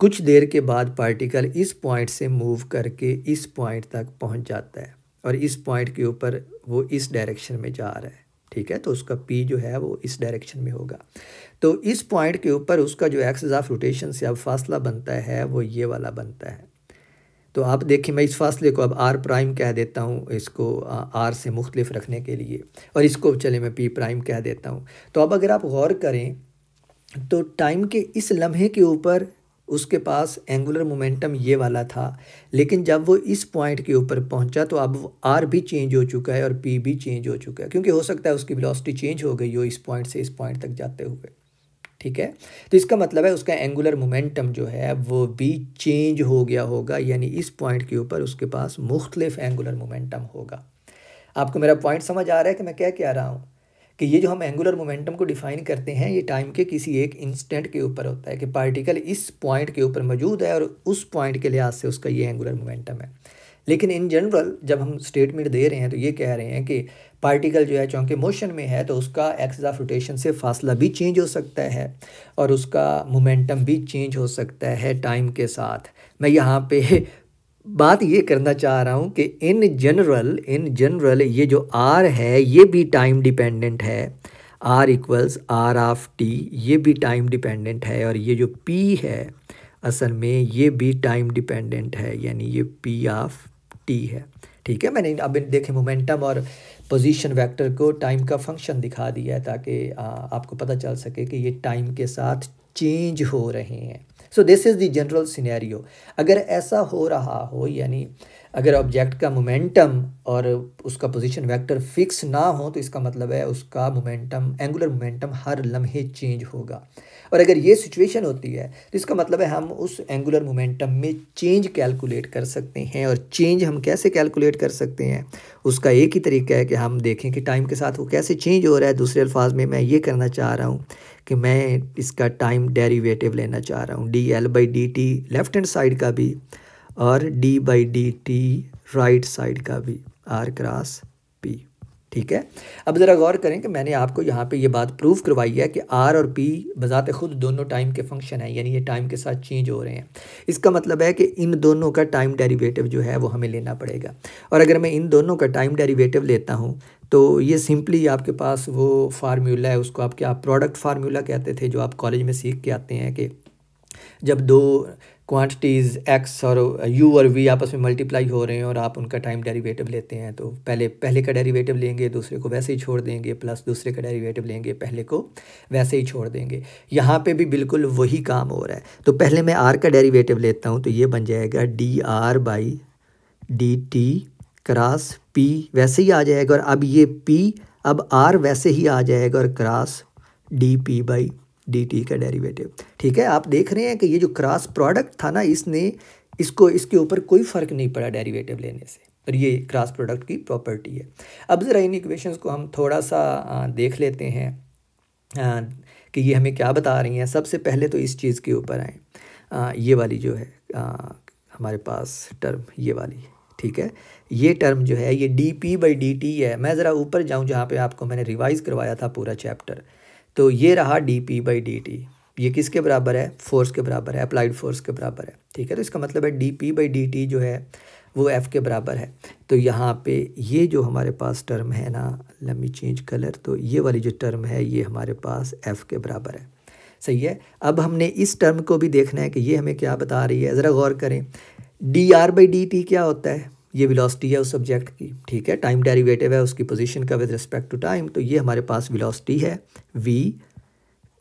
कुछ देर के बाद पार्टिकल इस पॉइंट से मूव करके इस पॉइंट तक पहुंच जाता है, और इस पॉइंट के ऊपर वो इस डायरेक्शन में जा रहा है, ठीक है। तो उसका p जो है वो इस डायरेक्शन में होगा। तो इस पॉइंट के ऊपर उसका जो एक्सिस ऑफ रोटेशन से अब फासला बनता है वो ये वाला बनता है, तो आप देखिए मैं इस फासले को अब आर प्राइम कह देता हूँ, इसको आर से मुख्तलिफ रखने के लिए, और इसको चले मैं पी प्राइम कह देता हूँ। तो अब अगर आप गौर करें तो टाइम के इस लम्हे के ऊपर उसके पास एंगुलर मोमेंटम ये वाला था, लेकिन जब वो इस पॉइंट के ऊपर पहुंचा तो अब आर भी चेंज हो चुका है और पी भी चेंज हो चुका है, क्योंकि हो सकता है उसकी वेलोसिटी चेंज हो गई हो इस पॉइंट से इस पॉइंट तक जाते हुए। ठीक है, तो इसका मतलब है उसका एंगुलर मोमेंटम जो है वो भी चेंज हो गया होगा, यानी इस पॉइंट के ऊपर उसके पास मुख्तलिफ एंगुलर मोमेंटम होगा। आपको मेरा पॉइंट समझ आ रहा है कि मैं क्या कह रहा हूँ, कि ये जो हम एंगुलर मोमेंटम को डिफाइन करते हैं ये टाइम के किसी एक इंस्टेंट के ऊपर होता है कि पार्टिकल इस पॉइंट के ऊपर मौजूद है और उस पॉइंट के लिहाज से उसका ये एंगुलर मोमेंटम है। लेकिन इन जनरल जब हम स्टेटमेंट दे रहे हैं तो ये कह रहे हैं कि पार्टिकल जो है चूँकि मोशन में है तो उसका एक्सिस ऑफ रोटेशन से फासला भी चेंज हो सकता है और उसका मोमेंटम भी चेंज हो सकता है टाइम के साथ। मैं यहाँ पे बात ये करना चाह रहा हूँ कि इन जनरल ये जो आर है ये भी टाइम डिपेंडेंट है, R equals R of T, ये भी टाइम डिपेंडेंट है, और ये जो पी है असल में ये भी टाइम डिपेंडेंट है, यानी ये पी ऑफ टी है। ठीक है, मैंने अब देखें मोमेंटम और पोजीशन वेक्टर को टाइम का फंक्शन दिखा दिया है ताकि आपको पता चल सके कि ये टाइम के साथ चेंज हो रहे हैं। So this is the general scenario. अगर ऐसा हो रहा हो, यानी अगर ऑब्जेक्ट का मोमेंटम और उसका पोजीशन वेक्टर फिक्स ना हो, तो इसका मतलब है उसका मोमेंटम, एंगुलर मोमेंटम हर लम्हे चेंज होगा। और अगर ये सिचुएशन होती है तो इसका मतलब है हम उस एंगुलर मोमेंटम में चेंज कैलकुलेट कर सकते हैं। और चेंज हम कैसे कैलकुलेट कर सकते हैं, उसका एक ही तरीका है कि हम देखें कि टाइम के साथ वो कैसे चेंज हो रहा है। दूसरे अल्फाज में मैं ये करना चाह रहा हूँ कि मैं इसका टाइम डेरिवेटिव लेना चाह रहा हूँ, D L by D T left hand side का भी और D by D T right side का भी, आर क्रॉस पी। ठीक है, अब ज़रा गौर करें कि मैंने आपको यहाँ पे ये बात प्रूव करवाई है कि आर और पी बज़ाते खुद दोनों टाइम के फंक्शन हैं, यानी ये टाइम के साथ चेंज हो रहे हैं। इसका मतलब है कि इन दोनों का टाइम डेरिवेटिव जो है वो हमें लेना पड़ेगा। और अगर मैं इन दोनों का टाइम डेरिवेटिव लेता हूँ तो ये सिंपली आपके पास वो फार्मूला है, उसको आप क्या प्रोडक्ट फार्मूला कहते थे जो आप कॉलेज में सीख के आते हैं कि जब दो क्वांटिटीज़ एक्स और यू और वी आपस में मल्टीप्लाई हो रहे हैं और आप उनका टाइम डेरिवेटिव लेते हैं तो पहले का डेरिवेटिव लेंगे, दूसरे को वैसे ही छोड़ देंगे, प्लस दूसरे का डेरिवेटिव लेंगे, पहले को वैसे ही छोड़ देंगे। यहाँ पे भी बिल्कुल वही काम हो रहा है। तो पहले मैं आर का डेरिवेटिव लेता हूँ तो ये बन जाएगा D R by D T cross P, वैसे ही आ जाएगा। और अब ये पी अब आर वैसे ही आ जाएगा और cross D P by D T का डेरिवेटिव। ठीक है, आप देख रहे हैं कि ये जो क्रॉस प्रोडक्ट था ना, इसके ऊपर कोई फ़र्क नहीं पड़ा डेरिवेटिव लेने से, और ये क्रॉस प्रोडक्ट की प्रॉपर्टी है। अब ज़रा इन इक्वेशंस को हम थोड़ा सा देख लेते हैं कि ये हमें क्या बता रही हैं। सबसे पहले तो इस चीज़ के ऊपर आएँ, ये वाली जो है हमारे पास टर्म ये वाली, ठीक है, ये टर्म जो है ये D P by D T है। मैं ज़रा ऊपर जाऊँ जहाँ पे आपको मैंने रिवाइज़ करवाया था पूरा चैप्टर, तो ये रहा D P by D T, ये किसके बराबर है, फोर्स के बराबर है, अप्लाइड फोर्स के बराबर है। ठीक है, तो इसका मतलब है D P by D T जो है वो एफ़ के बराबर है। तो यहाँ पे ये जो हमारे पास टर्म है ना, लेट मी चेंज कलर, तो ये वाली जो टर्म है ये हमारे पास एफ़ के बराबर है। सही है, अब हमने इस टर्म को भी देखना है कि ये हमें क्या बता रही है। ज़रा गौर करें, D R by D T क्या होता है, ये वेलोसिटी है उस सब्जेक्ट की। ठीक है, टाइम डेरिवेटिव है उसकी पोजीशन का विद रिस्पेक्ट टू टाइम, तो ये हमारे पास वेलोसिटी है v,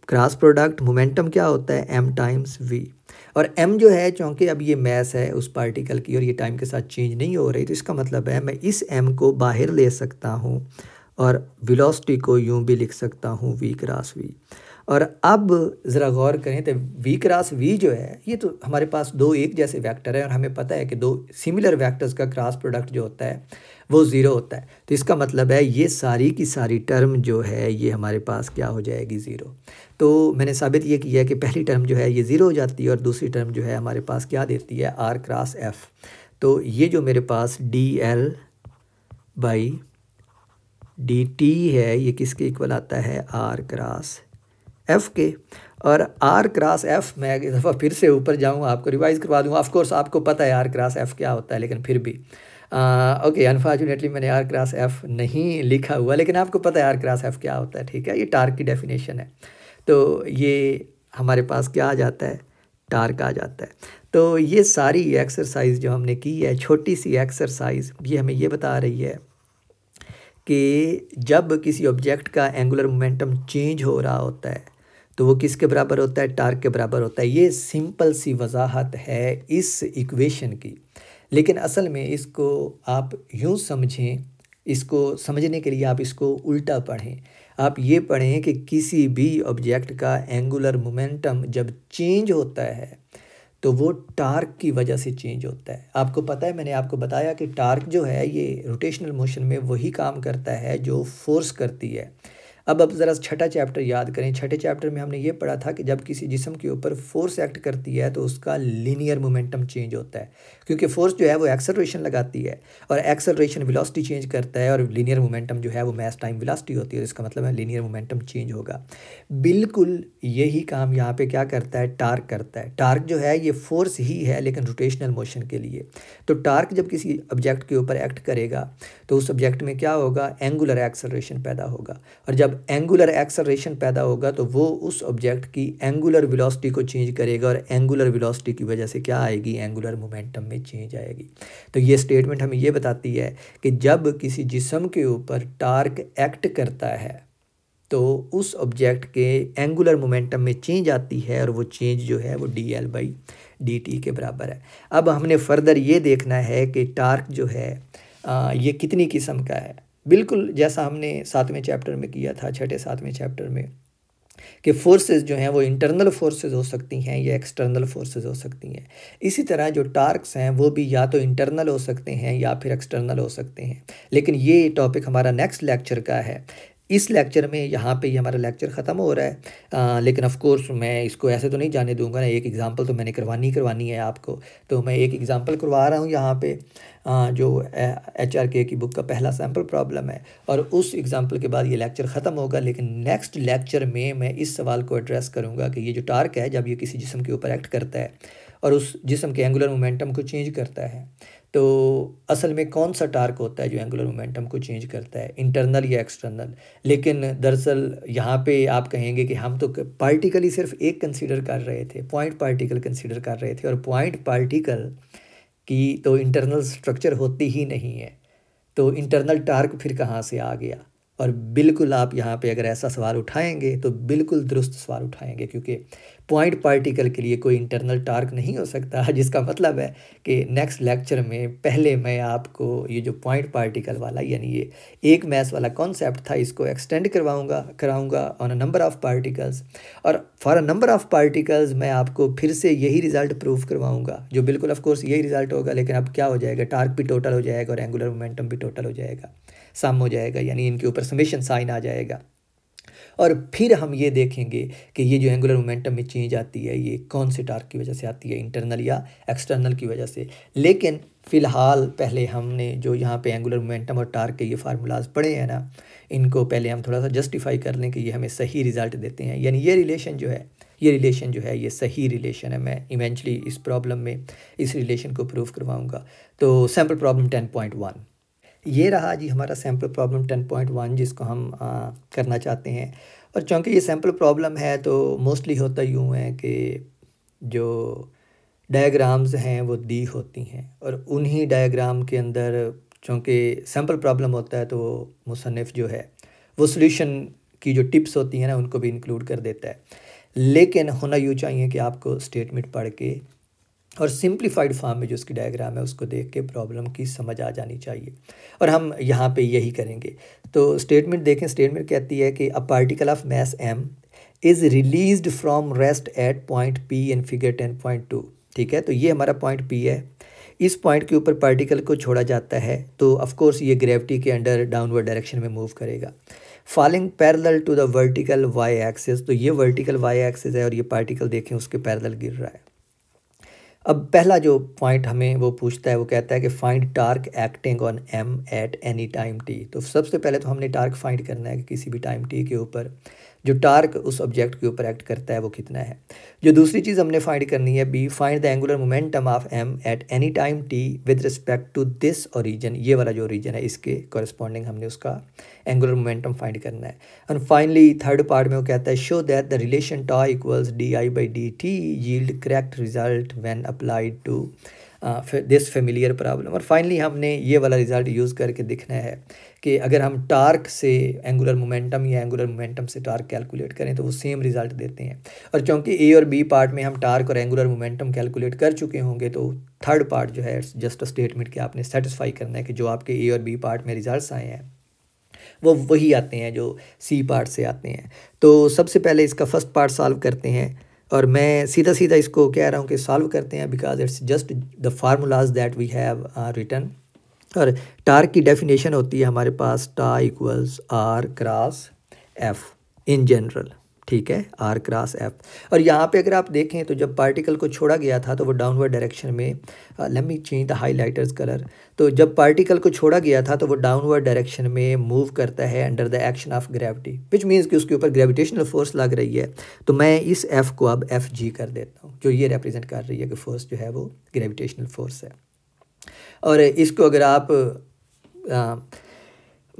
क्रॉस प्रोडक्ट मोमेंटम क्या होता है m टाइम्स v, और m जो है चूँकि अब ये मैस है उस पार्टिकल की और ये टाइम के साथ चेंज नहीं हो रही, तो इसका मतलब है मैं इस m को बाहर ले सकता हूँ और वेलोसिटी को यूँ भी लिख सकता हूँ v क्रॉस v। और अब ज़रा गौर करें तो v क्रॉस v जो है ये तो हमारे पास दो एक जैसे वेक्टर है और हमें पता है कि दो सिमिलर वेक्टर्स का क्रॉस प्रोडक्ट जो होता है वो ज़ीरो होता है। तो इसका मतलब है ये सारी की सारी टर्म जो है ये हमारे पास क्या हो जाएगी, ज़ीरो। तो मैंने साबित ये किया कि पहली टर्म जो है ये ज़ीरो हो जाती है और दूसरी टर्म जो है हमारे पास क्या देती है, आर क्रॉस एफ़। तो ये जो मेरे पास D L by D T है ये किसके इक्वल आता है, आर क्रॉस एफ़ के। और आर क्रॉस एफ़, मैं एक दफ़ा फिर से ऊपर जाऊँ आपको रिवाइज़ करवा दूँ। ऑफ कोर्स आपको पता है आर क्रॉस एफ़ क्या होता है, लेकिन फिर भी ओके अनफॉर्चुनेटली मैंने आर क्रॉस एफ़ नहीं लिखा हुआ, लेकिन आपको पता है आर क्रॉस एफ़ क्या होता है। ठीक है, ये टार्क की डेफिनेशन है। तो ये हमारे पास क्या आ जाता है, टार्क आ जाता है। तो ये सारी एक्सरसाइज जो हमने की है, छोटी सी एक्सरसाइज, ये हमें ये बता रही है कि जब किसी ऑब्जेक्ट का एंगुलर मोमेंटम चेंज हो रहा होता है तो वो किसके बराबर होता है? टार्क के बराबर होता है। ये सिंपल सी वजाहत है इस इक्वेशन की, लेकिन असल में इसको आप यूँ समझें, इसको समझने के लिए आप इसको उल्टा पढ़ें। आप ये पढ़ें कि किसी भी ऑब्जेक्ट का एंगुलर मोमेंटम जब चेंज होता है तो वो टार्क की वजह से चेंज होता है। आपको पता है, मैंने आपको बताया कि टार्क जो है ये रोटेशनल मोशन में वही काम करता है जो फोर्स करती है। अब ज़रा छठा चैप्टर याद करें। छठे चैप्टर में हमने ये पढ़ा था कि जब किसी जिस्म के ऊपर फोर्स एक्ट करती है तो उसका लीनियर मोमेंटम चेंज होता है, क्योंकि फोर्स जो है वो एक्सेलरेशन लगाती है और एक्सेलरेशन वेलोसिटी चेंज करता है, और लीनियर मोमेंटम जो है वो मास टाइम वेलोसिटी होती है। इसका मतलब है लीनियर मोमेंटम चेंज होगा। बिल्कुल यही काम यहाँ पे क्या करता है? टार्क करता है। टार्क जो है ये फोर्स ही है लेकिन रोटेशनल मोशन के लिए। तो टार्क जब किसी ऑब्जेक्ट के ऊपर एक्ट करेगा तो उस ऑब्जेक्ट में क्या होगा? एंगुलर एक्सेलरेशन पैदा होगा, और जब एंगुलर एक्सेलरेशन पैदा होगा तो वो उस ऑब्जेक्ट की एंगुलर वेलोसिटी को चेंज करेगा, और एंगुलर वेलोसिटी की वजह से क्या आएगी? एंगुलर मोमेंटम में चेंज आएगी। तो ये स्टेटमेंट हमें ये बताती है कि जब किसी जिस्म के ऊपर टार्क एक्ट करता है तो उस ऑब्जेक्ट के एंगुलर मोमेंटम में चेंज आती है, और वो चेंज जो है वो dl/dt के बराबर है। अब हमने फर्दर ये देखना है कि टार्क जो है ये कितनी किस्म का है। बिल्कुल जैसा हमने 7वें चैप्टर में किया था, छठे 7वें चैप्टर में, कि फोर्सेस जो हैं वो इंटरनल फोर्सेस हो सकती हैं या एक्सटर्नल फोर्सेस हो सकती हैं। इसी तरह जो टार्क्स हैं वो भी या तो इंटरनल हो सकते हैं या फिर एक्सटर्नल हो सकते हैं। लेकिन ये टॉपिक हमारा नेक्स्ट लेक्चर का है। इस लेक्चर में यहाँ पे हमारा लेक्चर ख़त्म हो रहा है, लेकिन ऑफ कोर्स मैं इसको ऐसे तो नहीं जाने दूंगा ना। एक एग्ज़ाम्पल तो मैंने करवानी है आपको, तो मैं एक एग्ज़ाम्पल करवा रहा हूँ यहाँ पे, जो HRK की बुक का पहला सैम्पल प्रॉब्लम है, और उस एग्ज़ाम्पल के बाद ये लेक्चर ख़त्म होगा। लेकिन नेक्स्ट लेक्चर में मैं इस सवाल को एड्रेस करूँगा कि ये जो टार्क है जब ये किसी जिस्म के ऊपर एक्ट करता है और उस जिस्म के एंगुलर मोमेंटम को चेंज करता है, तो असल में कौन सा टार्क होता है जो एंगुलर मोमेंटम को चेंज करता है, इंटरनल या एक्सटर्नल। लेकिन दरअसल यहाँ पे आप कहेंगे कि हम तो पार्टिकल ही सिर्फ एक कंसीडर कर रहे थे, पॉइंट पार्टिकल कंसीडर कर रहे थे, और पॉइंट पार्टिकल की तो इंटरनल स्ट्रक्चर होती ही नहीं है, तो इंटरनल टार्क फिर कहाँ से आ गया? और बिल्कुल आप यहाँ पे अगर ऐसा सवाल उठाएंगे तो बिल्कुल दुरुस्त सवाल उठाएंगे, क्योंकि पॉइंट पार्टिकल के लिए कोई इंटरनल टार्क नहीं हो सकता। जिसका मतलब है कि नेक्स्ट लेक्चर में पहले मैं आपको ये जो पॉइंट पार्टिकल वाला, यानी ये एक मैस वाला कॉन्सेप्ट था, इसको एक्सटेंड कराऊंगा on a number of particles, और for a number of particles मैं आपको फिर से यही रिज़ल्ट प्रूव करवाऊँगा, जो बिल्कुल ऑफ कोर्स यही रिज़ल्ट होगा। लेकिन अब क्या हो जाएगा? टार्क भी टोटल हो जाएगा और एंगुलर मोमेंटम भी टोटल हो जाएगा, सम हो जाएगा, यानी इनके ऊपर समेशन साइन आ जाएगा। और फिर हम ये देखेंगे कि ये जो एंगुलर मोमेंटम में चेंज आती है ये कौन से टार्क की वजह से आती है, इंटरनल या एक्सटर्नल की वजह से। लेकिन फ़िलहाल पहले हमने जो यहाँ पे एंगुलर मोमेंटम और टार्क के ये फार्मूलाज पढ़े हैं ना, इनको पहले हम थोड़ा सा जस्टिफाई कर लें कि ये हमें सही रिज़ल्ट देते हैं, यानी ये रिलेशन जो है ये सही रिलेशन है। मैं इवेंचुअली इस प्रॉब्लम में इस रिलेशन को प्रूव करवाऊँगा। तो सैम्पल प्रॉब्लम 10.1 ये रहा जी हमारा सैम्पल प्रॉब्लम 10.1, जिसको हम करना चाहते हैं। और चूँकि ये सैम्पल प्रॉब्लम है तो मोस्टली होता यूँ है कि जो डायग्राम्स हैं वो दी होती हैं, और उन्हीं डायग्राम के अंदर चूँकि सैम्पल प्रॉब्लम होता है तो मुसन्निफ़ जो है वो सॉल्यूशन की जो टिप्स होती हैं ना उनको भी इंक्लूड कर देता है। लेकिन होना यूँ चाहिए कि आपको स्टेटमेंट पढ़ के और सिंप्लीफाइड फॉर्म में जो उसकी डायग्राम है उसको देख के प्रॉब्लम की समझ आ जानी चाहिए, और हम यहाँ पे यही करेंगे। तो स्टेटमेंट देखें। स्टेटमेंट कहती है कि a particle of mass m is released from rest at point P in figure 10.2। ठीक है, तो ये हमारा पॉइंट P है। इस पॉइंट के ऊपर पार्टिकल को छोड़ा जाता है तो ऑफ कोर्स ये ग्रेविटी के अंडर डाउनवर्ड डायरेक्शन में मूव करेगा, falling parallel to the vertical y axis. तो ये वर्टिकल y एक्सिस है और ये पार्टिकल देखें उसके पैरेलल गिर रहा है। अब पहला जो पॉइंट हमें वो पूछता है वो कहता है कि find torque acting on m eight any time t। तो सबसे पहले तो हमने टार्क फाइंड करना है कि किसी भी टाइम t के ऊपर जो टार्क उस ऑब्जेक्ट के ऊपर एक्ट करता है वो कितना है। जो दूसरी चीज़ हमने फाइंड करनी है B, find the angular momentum of M at any time T with respect to this origin, ये वाला जो ओरिजन है इसके कॉरस्पॉन्डिंग हमने उसका एंगुलर मोमेंटम फाइंड करना है। एंड फाइनली थर्ड पार्ट में वो कहता है show that the relation tau equals D I by D T yield correct result when applied to this familiar problem. और फाइनली हमने ये वाला रिजल्ट यूज़ करके दिखना है कि अगर हम टार्क से एंगुलर मोमेंटम या एंगुलर मोमेंटम से टार्क कैलकुलेट करें तो वो सेम रिजल्ट देते हैं। और चूँकि ए और बी पार्ट में हम टार्क और एंगुलर मोमेंटम कैलकुलेट कर चुके होंगे तो थर्ड पार्ट जो है जस्ट अ स्टेटमेंट कि आपने सेटिस्फाई करना है कि जो आपके ए और बी पार्ट में रिजल्ट्स आए हैं वो वही आते हैं जो सी पार्ट से आते हैं। तो सबसे पहले इसका फर्स्ट पार्ट सॉल्व करते हैं और मैं सीधा सीधा इसको कह रहा हूँ कि सॉल्व करते हैं because it's just the formulas that we have written. और टार्क की डेफिनेशन होती है हमारे पास tau equals are cross F in general, ठीक है, आर क्रॉस एफ। और यहाँ पे अगर आप देखें तो जब पार्टिकल को छोड़ा गया था तो वो डाउनवर्ड डायरेक्शन में, let me change the highlighters colour, तो जब पार्टिकल को छोड़ा गया था तो वो डाउनवर्ड डायरेक्शन में मूव करता है under the action of gravity, which means कि उसके ऊपर ग्रेविटेशनल फोर्स लग रही है। तो मैं इस एफ को अब एफ जी कर देता हूँ, जो ये रिप्रेजेंट कर रही है कि फोर्स जो है वो ग्रेविटेशनल फोर्स है। और इसको अगर आप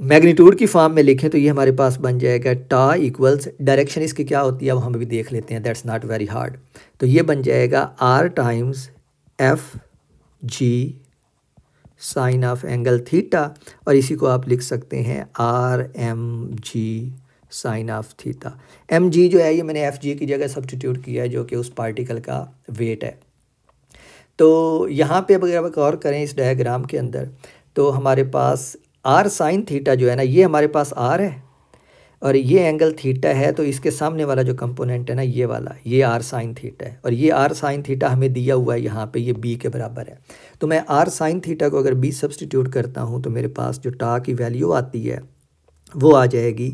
मैग्नीट्यूड की फॉर्म में लिखें तो ये हमारे पास बन जाएगा टा इक्वल्स, डायरेक्शन इसकी क्या होती है वो हम भी देख लेते हैं, दैट्स नॉट वेरी हार्ड। तो ये बन जाएगा R times F G sine of angle theta, और इसी को आप लिख सकते हैं R M G sine of theta. M G जो है ये मैंने एफ जी की जगह सब्स्टिट्यूट किया है जो कि उस पार्टिकल का वेट है। तो यहाँ पे अगर आप गौर करें इस डायग्राम के अंदर तो हमारे पास आर साइन थीटा जो है ना ये हमारे पास आर है और ये एंगल थीटा है, तो इसके सामने वाला जो कंपोनेंट है ना ये वाला, ये आर साइन थीटा है और ये आर साइन थीटा हमें दिया हुआ है यहाँ पे, ये बी के बराबर है। तो मैं आर साइन थीटा को अगर बी सब्स्टिट्यूट करता हूँ तो मेरे पास जो टा की वैल्यू आती है वो आ जाएगी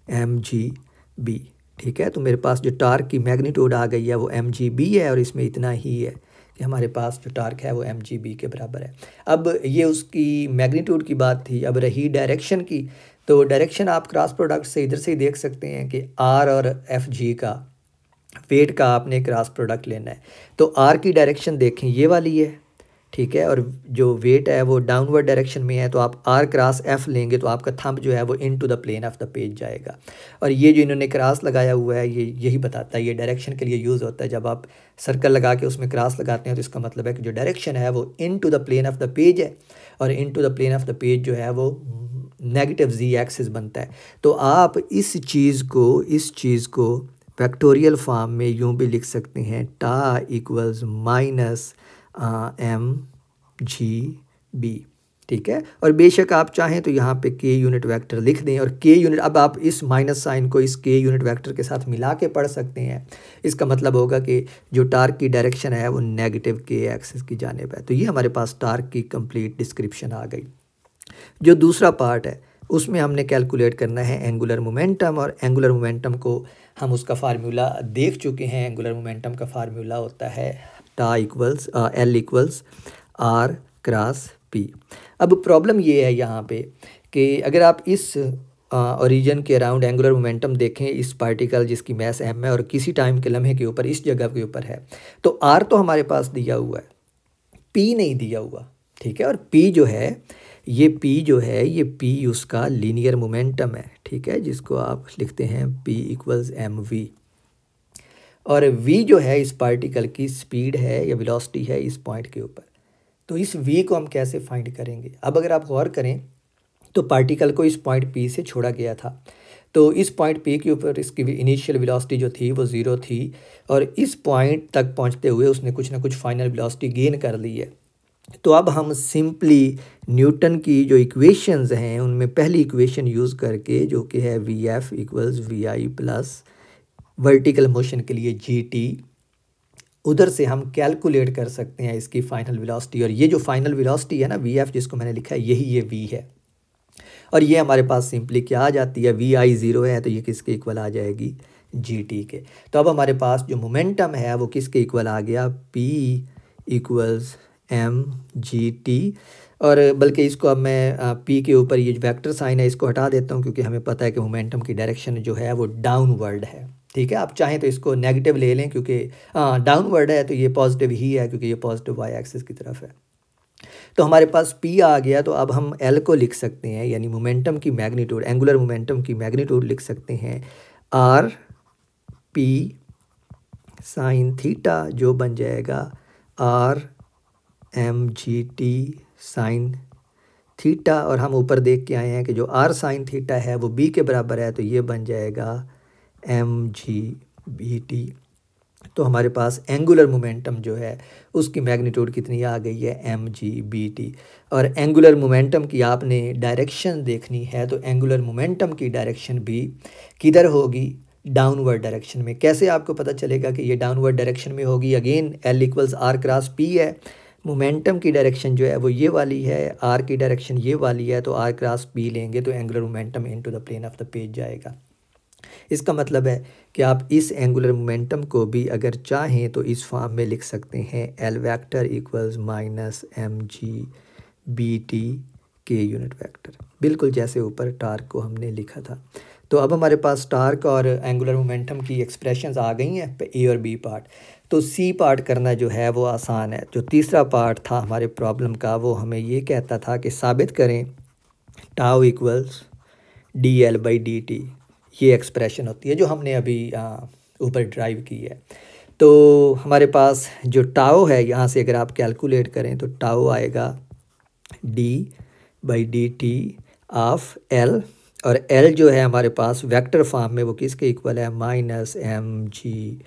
एम जी बी, ठीक है। तो मेरे पास जो टार्क की मैग्नीट्यूड आ गई है वो एम जी बी है और इसमें इतना ही है कि हमारे पास जो टार्क है वो एम जी बी के बराबर है। अब ये उसकी मैग्नीट्यूड की बात थी। अब रही डायरेक्शन की, तो डायरेक्शन आप क्रॉस प्रोडक्ट से इधर से ही देख सकते हैं कि आर और एफ जी का वेट का आपने क्रॉस प्रोडक्ट लेना है। तो आर की डायरेक्शन देखें ये वाली है, ठीक है, और जो वेट है वो डाउनवर्ड डायरेक्शन में है, तो आप आर क्रॉस एफ लेंगे तो आपका थंब जो है वो into the plane of the page जाएगा। और ये जो इन्होंने क्रॉस लगाया हुआ है ये यही बताता है, ये डायरेक्शन के लिए यूज़ होता है। जब आप सर्कल लगा के उसमें क्रॉस लगाते हैं तो इसका मतलब है कि जो डायरेक्शन है वो into the plane of the page है, और into the plane of the page जो है वो नेगेटिव जी एक्सिस बनता है। तो आप इस चीज़ को फैक्टोरियल फॉर्म में यूँ भी लिख सकते हैं, tau equals minus M G B, ठीक है। और बेशक आप चाहें तो यहाँ पे के यूनिट वेक्टर लिख दें, और के यूनिट, अब आप इस माइनस साइन को इस के यूनिट वेक्टर के साथ मिला के पढ़ सकते हैं। इसका मतलब होगा कि जो टार्क की डायरेक्शन है वो नेगेटिव के एक्सिस की जानिब है। तो ये हमारे पास टार्क की कंप्लीट डिस्क्रिप्शन आ गई। जो दूसरा पार्ट है उसमें हमने कैलकुलेट करना है एंगुलर मोमेंटम, और एंगुलर मोमेंटम को हम उसका फार्मूला देख चुके हैं। एंगुलर मोमेंटम का फार्मूला होता है tau equals L equals are cross P. अब प्रॉब्लम ये है यहाँ पे कि अगर आप इस ओरिजिन के अराउंड एंगुलर मोमेंटम देखें, इस पार्टिकल जिसकी मैस एम है और किसी टाइम के लम्हे के ऊपर इस जगह के ऊपर है, तो आर तो हमारे पास दिया हुआ है, पी नहीं दिया हुआ, ठीक है। और पी जो है ये पी उसका लीनियर मोमेंटम है, ठीक है, जिसको आप लिखते हैं पी इक्वल्स एम वी। और v जो है इस पार्टिकल की स्पीड है या वेलोसिटी है इस पॉइंट के ऊपर। तो इस v को हम कैसे फाइंड करेंगे? अब अगर आप गौर करें तो पार्टिकल को इस पॉइंट p से छोड़ा गया था, तो इस पॉइंट p के ऊपर इसकी इनिशियल वेलोसिटी जो थी वो 0 थी, और इस पॉइंट तक पहुंचते हुए उसने कुछ ना कुछ फाइनल वेलोसिटी गेन कर ली है। तो अब हम सिंपली न्यूटन की जो इक्वेशंस हैं उनमें पहली इक्वेशन यूज़ करके, जो कि है V F equals we I plus vertical motion के लिए जी टी, उधर से हम कैलकुलेट कर सकते हैं इसकी फाइनल वेलोसिटी। और ये जो फाइनल वेलोसिटी है ना वी एफ, जिसको मैंने लिखा है यही ये वी है, और ये हमारे पास सिंपली क्या आ जाती है, वी आई 0 है तो ये किसके इक्वल आ जाएगी, जी टी के। तो अब हमारे पास जो मोमेंटम है वो किसके इक्वल आ गया, P equals M G T. और बल्कि इसको अब मैं पी के ऊपर ये वेक्टर साइन है इसको हटा देता हूँ, क्योंकि हमें पता है कि मोमेंटम की डायरेक्शन जो है वो डाउनवर्ड है। ठीक है, आप चाहें तो इसको नेगेटिव ले लें, क्योंकि डाउनवर्ड है तो ये पॉजिटिव ही है, क्योंकि ये पॉजिटिव वाई एक्सिस की तरफ है। तो हमारे पास P आ गया, तो अब हम L को लिख सकते हैं, यानी मोमेंटम की मैग्नीट्यूड, एंगुलर मोमेंटम की मैग्नीट्यूड लिख सकते हैं आर पी साइन थीटा, जो बन जाएगा R M G T sine theta. और हम ऊपर देख के आए हैं कि जो आर साइन थीटा है वो B के बराबर है, तो ये बन जाएगा एम जी बी टी। तो हमारे पास एंगुलर मोमेंटम जो है उसकी मैग्नीट्यूड कितनी आ गई है, एम जी बी टी। और एंगुलर मोमेंटम की आपने डायरेक्शन देखनी है, तो एंगुलर मोमेंटम की डायरेक्शन भी किधर होगी, डाउनवर्ड डायरेक्शन में। कैसे आपको पता चलेगा कि ये डाउनवर्ड डायरेक्शन में होगी, again L equals are cross P है, मोमेंटम की डायरेक्शन जो है वो ये वाली है, आर की डायरेक्शन ये वाली है, तो आर क्रॉस पी लेंगे तो angular momentum into the plane of the page जाएगा। इसका मतलब है कि आप इस एंगुलर मोमेंटम को भी अगर चाहें तो इस फॉर्म में लिख सकते हैं, L vector equals minus M G B T K unit vector, बिल्कुल जैसे ऊपर टार्क को हमने लिखा था। तो अब हमारे पास टार्क और एंगुलर मोमेंटम की एक्सप्रेशंस आ गई हैं ए और बी पार्ट। तो सी पार्ट करना जो है वो आसान है। जो तीसरा पार्ट था हमारे प्रॉब्लम का, वो हमें ये कहता था कि साबित करें tau equals D L by D T, ये एक्सप्रेशन होती है जो हमने अभी ऊपर ड्राइव की है। तो हमारे पास जो टाओ है, यहाँ से अगर आप कैलकुलेट करें तो टाओ आएगा D by D T of L, और एल जो है हमारे पास वेक्टर फॉर्म में वो किसके इक्वल है, minus M G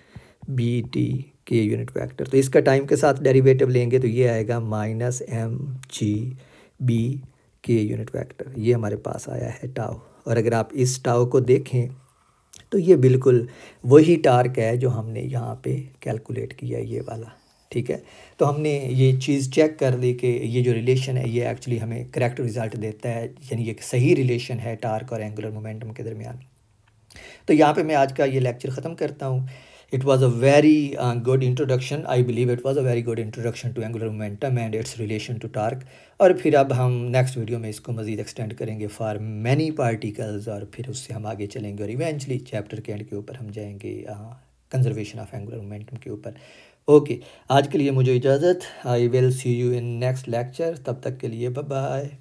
B T K unit vector. तो इसका टाइम के साथ डेरिवेटिव लेंगे तो ये आएगा माइनस एम जी बी के यूनिट वेक्टर, ये हमारे पास आया है टाओ। और अगर आप इस टाओ को देखें तो ये बिल्कुल वही टार्क है जो हमने यहाँ पे कैलकुलेट किया, ये वाला। ठीक है, तो हमने ये चीज़ चेक कर ली कि ये जो रिलेशन है ये एक्चुअली हमें करेक्ट रिज़ल्ट देता है, यानी ये सही रिलेशन है टार्क और एंगुलर मोमेंटम के दरमियान। तो यहाँ पे मैं आज का ये लेक्चर ख़त्म करता हूँ। It was a very good introduction. I believe it was a very good introduction to angular momentum and its relation to torque. और फिर अब हम नेक्स्ट वीडियो में इसको मज़ीद एक्सटेंड करेंगे फॉर मैनी पार्टिकल्स, और फिर उससे हम आगे चलेंगे और इवेंचुअली चैप्टर के एंड के ऊपर हम जाएंगे कंजर्वेशन ऑफ एंगुलर मोमेंटम के ऊपर। ओके, आज के लिए मुझे इजाज़त। I will see you in next lecture, तब तक के लिए बाय बाय।